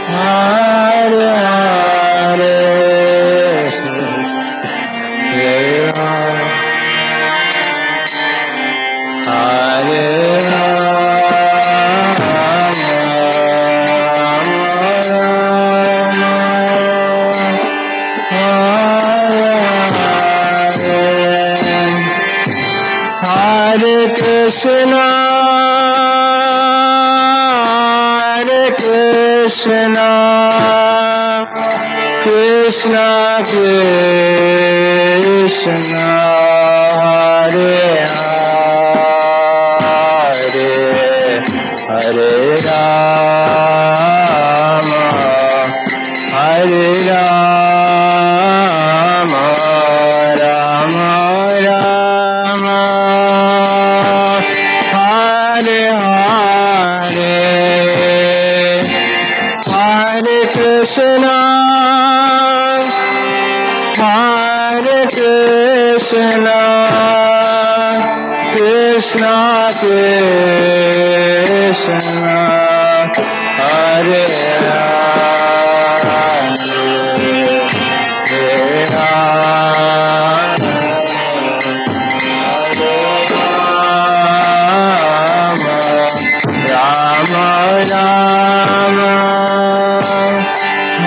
Hare Hare, Hare Rama, Hare Hare Krishna, Hare Krishna, Krishna Krishna, Hare Hare, Hare Rama, Hare Rama, Rama Rama, Hare Hare, Hare Krishna, Hare Krishna, Krishna Krishna, Hare Hare, Hare Rama,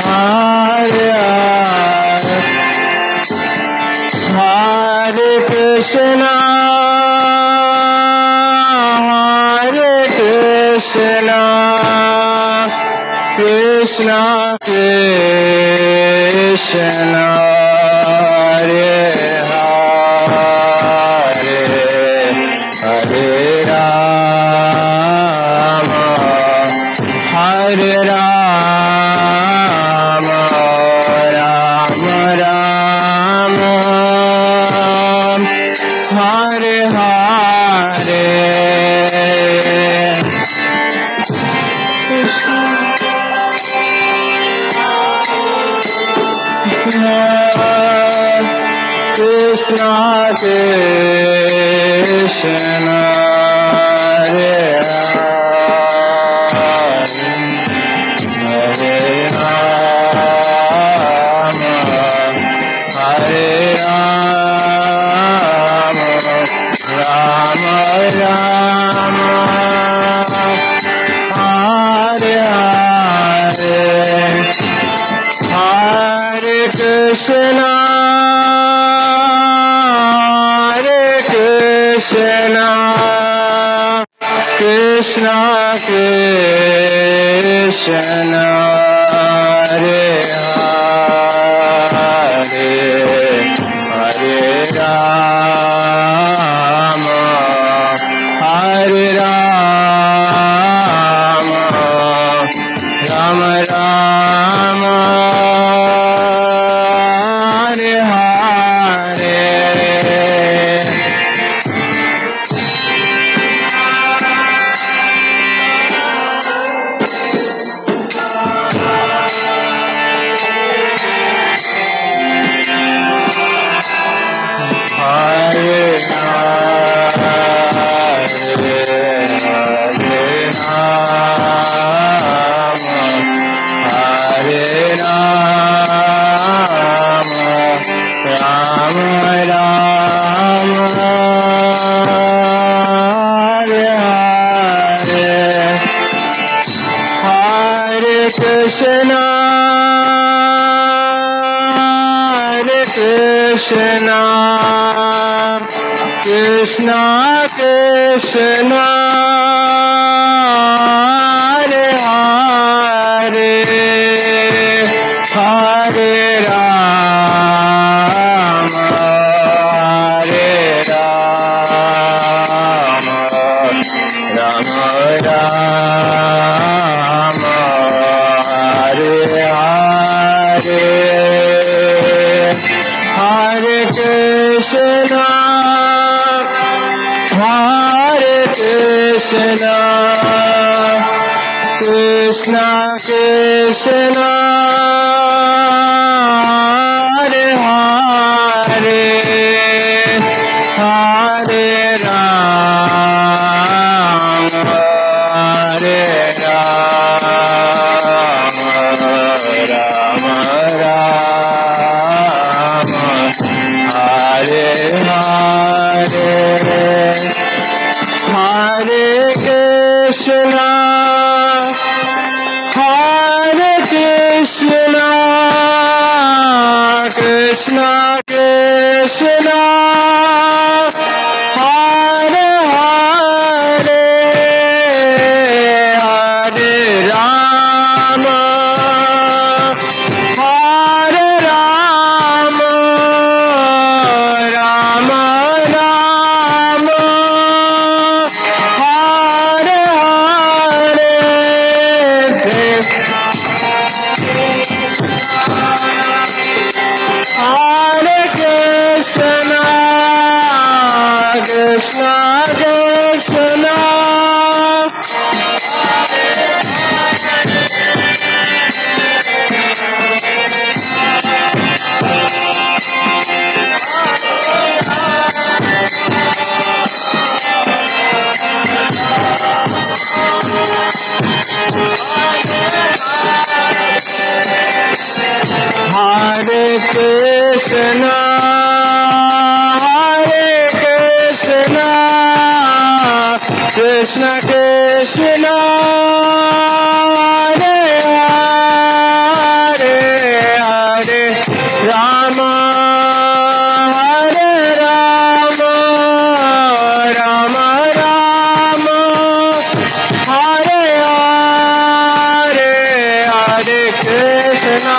Hare Hare Krishna, Hare Krishna, Krishna Krishna, Hare Hare, Hare Rama, Hare Rama, Rama Rama, Hare Hare. Krishna Krishna, Hare Hare, Hare Rama, Rama Rama, Hare Hare, Hare Krishna, Hare Krishna, Krishna Krishna, Hare Hare, Hare Rama, Hare Rama, Rama Rama, Hare Hare. Hare Krishna, Hare Krishna, Krishna Krishna, Hare Hare, Hare Rama, Hare Rama, Rama Rama, Hare Hare, Hare Krishna, Hare Krishna, Krishna Krishna, Hare Hare, Hare Rama, Hare Rama, Rama Rama, Hare Hare, Hare Krishna, Hare Krishna, Krishna Krishna, Hare Hare, Hare Rama, Hare Rama, Rama Rama, Hare Hare, Hare Krishna, Krishna Krishna, Hare Krishna, Hare Krishna, Krishna Krishna, Hare Hare, Krishna.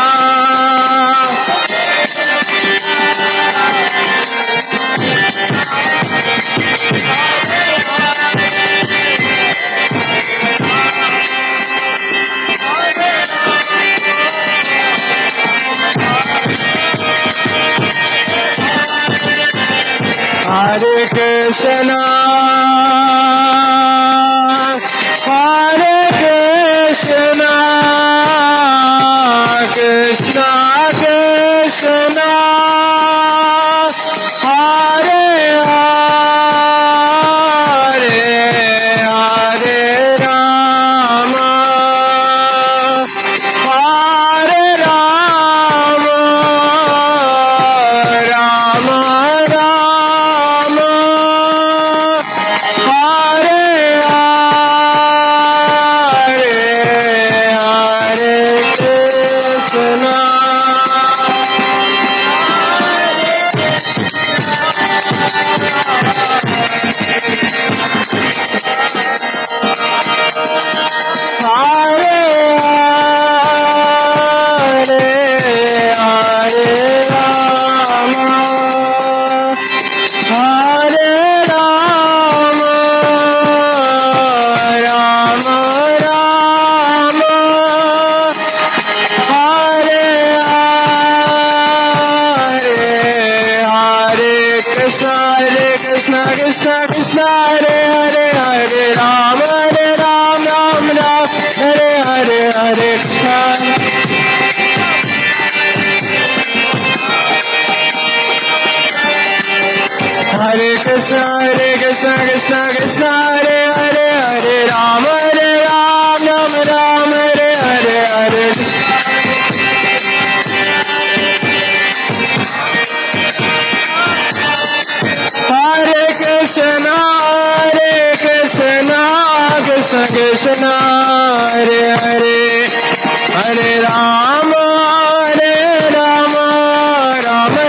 Hare Krishna, Hare Krishna, Krishna Krishna, Hare Hare, Hare Rama, Hare Rama, Rama Rama, Hare Hare, Hare Krishna. Hare Hare, Hare Rama, Hare Rama, Rama Rama, Hare Hare, Hare Krishna, Krishna Krishna, Hare Hare, Hare Rama, Ram Ram, Hare Hare, Hare Krishna. Hare Krishna, Krishna Krishna, Hare Hare, Hare Ram, Ram Ram, Hare Hare, Hare Hare Krishna, Krishna Krishna, Hare Hare, Hare Ram, Ram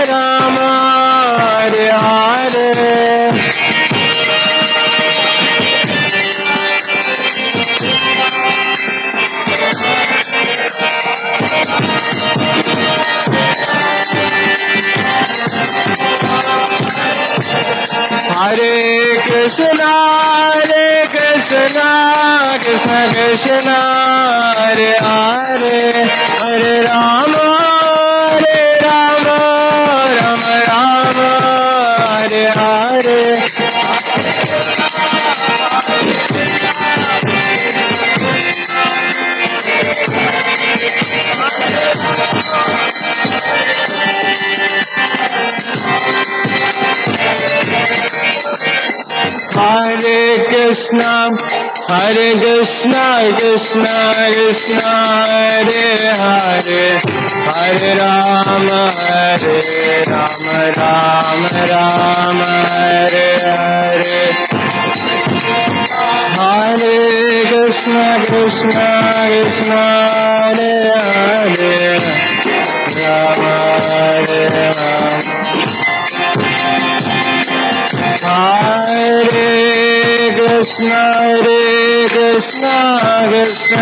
Ram, Hare Hare. Hare Krishna, Krishna Krishna, Hare Hare, Hare Rama, Ram Ram, Hare Hare. Hare Krishna, Krishna Krishna, Hare Hare, Hare Rama, Ram Ram, Hare Hare. Hare Krishna, Krishna Krishna, Hare Hare, Rama Hare Ram. Hare Krishna, Krishna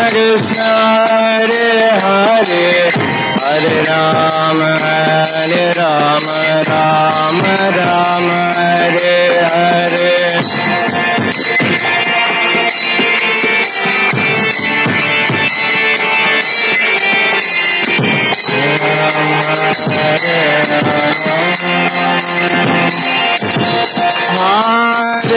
Krishna, Hare Hare, Hare Rama, Ram Ram, Hare Hare. Hare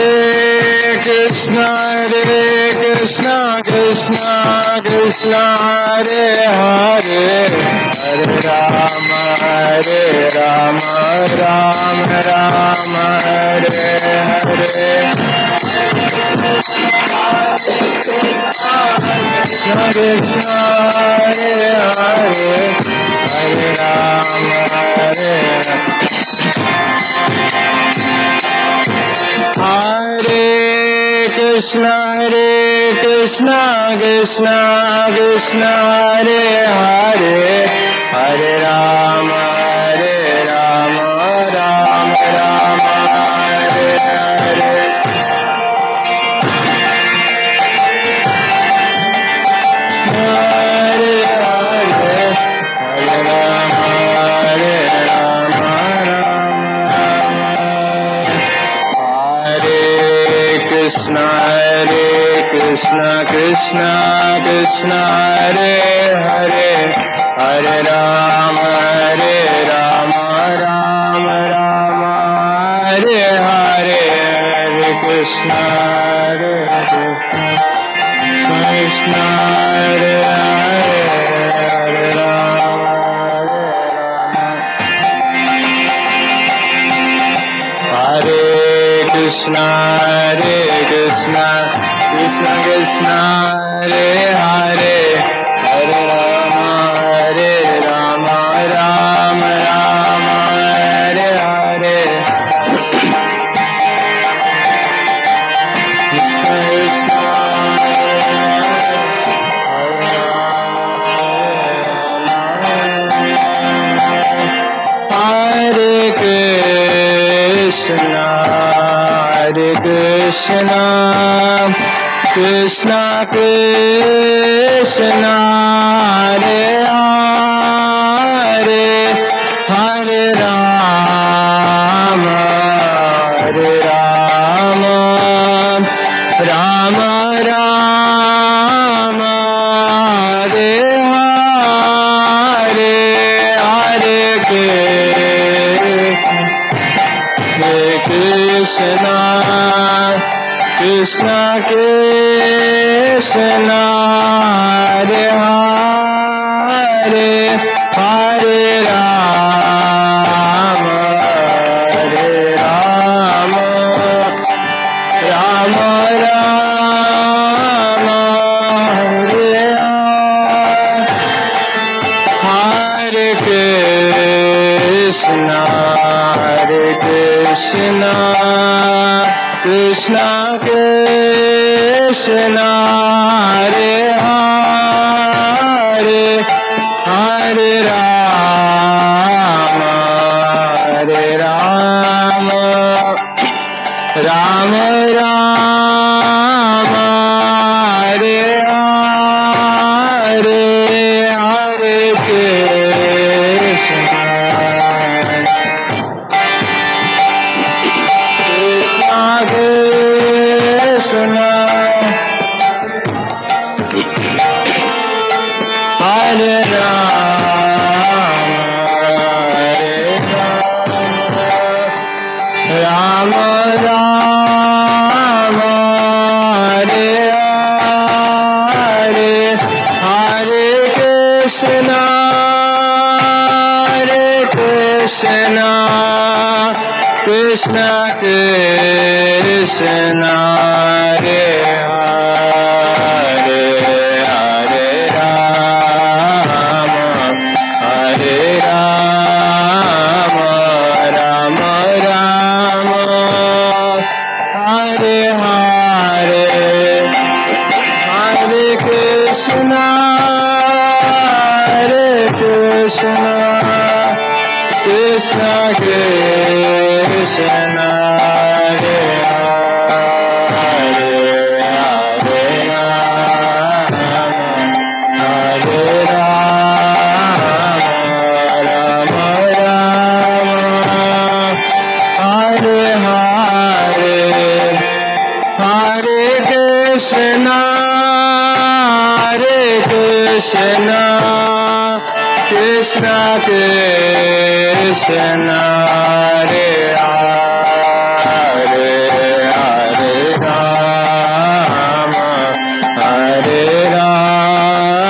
Krishna, Krishna Krishna, Hare Hare, Hare Rama, Ram Ram, Hare Hare. Hare Krishna, Hare Hare, Hare Rama, Hare Hare Krishna, Krishna Krishna, Hare Hare, Hare Rama, Ram Ram, Hare Hare. Hare Hare, Krishna Krishna Krishna Hare Hare Hare Rama Rama Rama Hare Hare Hare Krishna Hare Krishna Krishna Hare Hare Hare Rama Hare Krishna Krishna Krishna Hare Hare Hare Rama Rama Rama Hare Hare Krishna Krishna Hare Krishna Krishna Krishna Hare Hare Hare Rama Rama Rama Hare Hare Hare Krishna Krishna Krishna Hare Hare Hare Rama Rama Rama Hare Hare Krishna Krishna Krishna Hare Hare Hare Rama Rama Rama Hare Hare Hare Krishna Krishna Hare Rama Rama Hare Hare Hare Krishna Krishna Krishna Hare Hare Hare Rama Rama Rama Hare Hare Hare Krishna Krishna Krishna Hare Hare Hare Rama Hare Hare Hare Krishna Krishna Krishna Hare Hare Hare Rama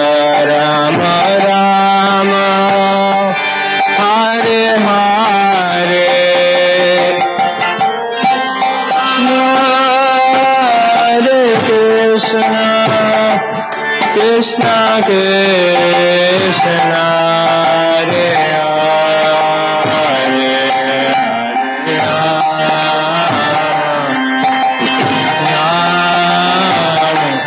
Rama Rama Hare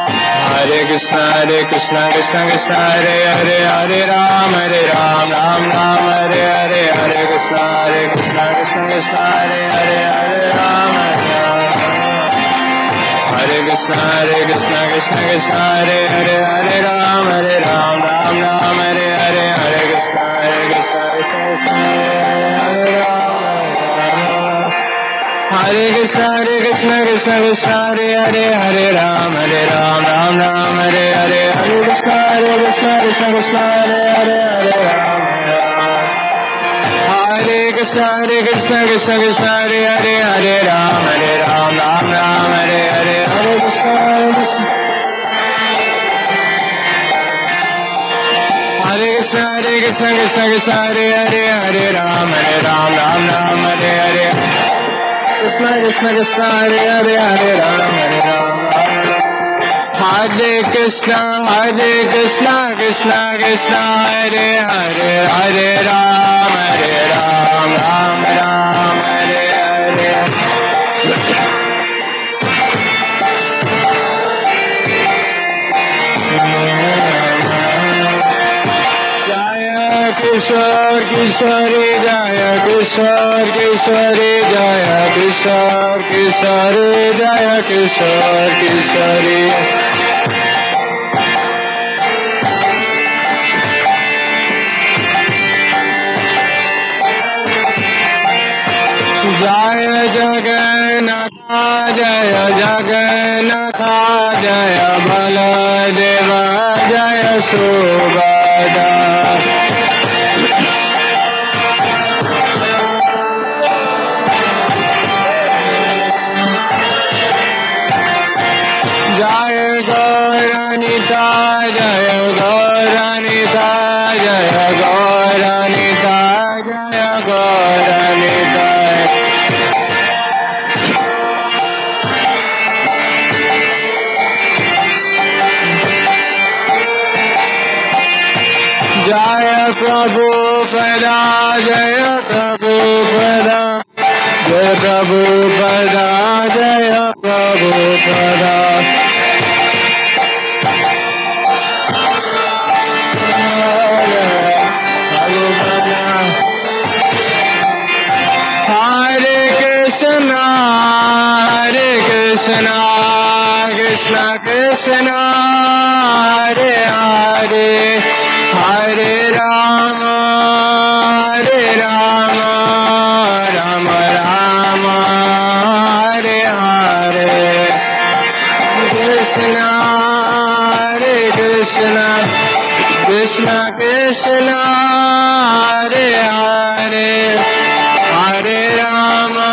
Hare Krishna Krishna Hare Hare Krishna Krishna Krishna Hare Hare Hare Ram Ram Ram Hare Hare Hare Krishna Krishna Krishna Hare Hare Hare Ram Hare Krishna Krishna Krishna Hare Hare Hare Ram Ram Ram Hare Hare Hare Krishna Krishna Krishna Hare Ram Hare Krishna Krishna Krishna Hare Hare Hare Ram Ram Ram Hare Hare Hare Krishna Krishna Krishna Hare Hare Hare Ram Hare Krishna Krishna Krishna Hare Hare Hare Ram Ram Hare Hare Hare Krishna Hare Krishna Krishna Hare Hare Hare Ram Ram Hare Hare Krishna Krishna Hare Hare Hare Ram Hare Krishna Krishna Krishna Hare Hare Hare Ram Ram Hare Hare Kishore Kishore Jaya Kishore Kishore Jaya Kishore Kishore Jaya Kishore Kishore Jaya Jagannatha Jaya Jagannatha Jaya Baladeva Jaya Subhadra Jaya Gauranita Jaya Gauranita Jaya Gauranita Jaya Gauranita Jaya Prabhupada Jaya Prabhupada Jaya Prabhupada Jaya Prabhupada Hare Krishna Krishna Krishna Hare Hare Hare Rama Rama Rama Hare Hare Krishna Krishna Krishna Krishna Hare Hare Hare Rama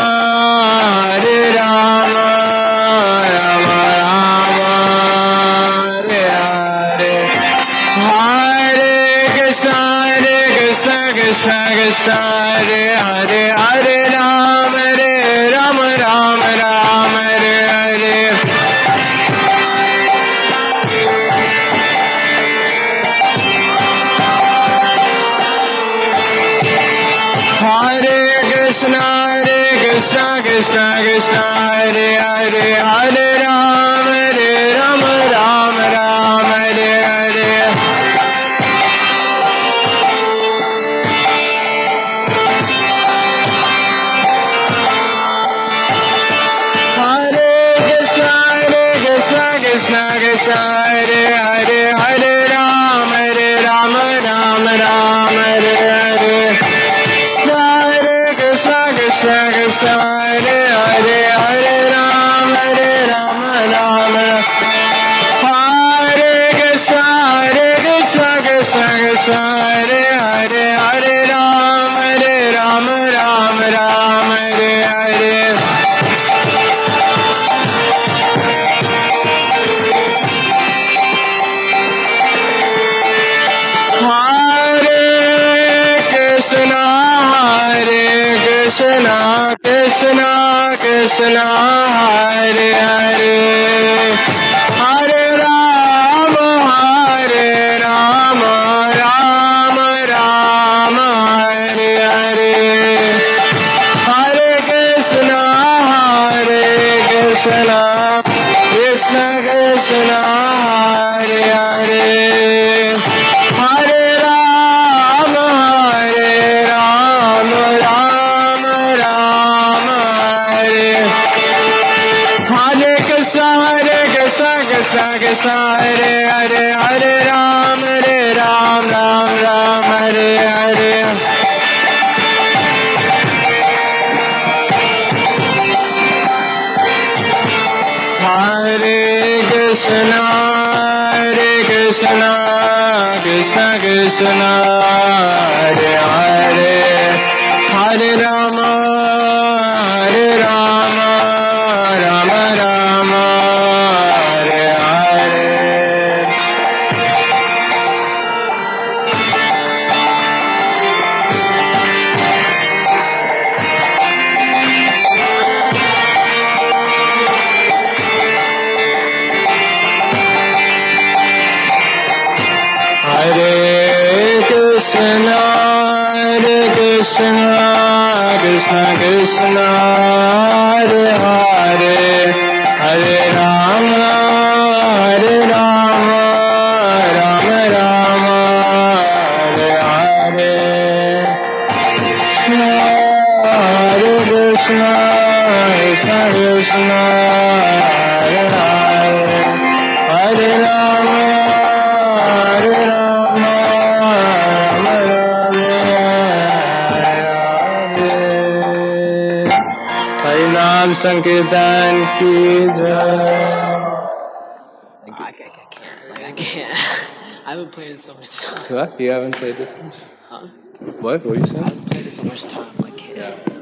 Rama Rama Hare Hare Hare Krishna Krishna Hare Hare Hare Rama Rama Hare Hare Hare Krishna Krishna Hare Hare Hare Rama Rama Hare Hare Hare Krishna Krishna Hare Hare Hare Rama Rama Hare Hare Hare Krishna Krishna Hare Hare Hare Rama Rama Hare Krishna Krishna Hare Hare Hare Rama Rama Hare Hare Krishna Krishna Hare Hare Hare Rama Rama Rama Hare Hare Hare Krishna Krishna Krishna Hare Hare Hare Rama Rama Hare Hare Krishna Krishna Krishna Hare Hare Hare Ram Ram Ram Hare Hare Hare Krishna Krishna Krishna Hare Hare Hare Rama Rama Rama Hare Hare Hare Krishna Krishna Krishna Hare Hare Hare Rama Rama Rama Hare Hare Hare Krishna Krishna Hare Hare Hare Rama नाम संकीर्तन की जय I can't. I haven't played it so much time. What? You haven't played this one? Huh? What? What are you saying? I haven't played it so much time. I can't. Yeah.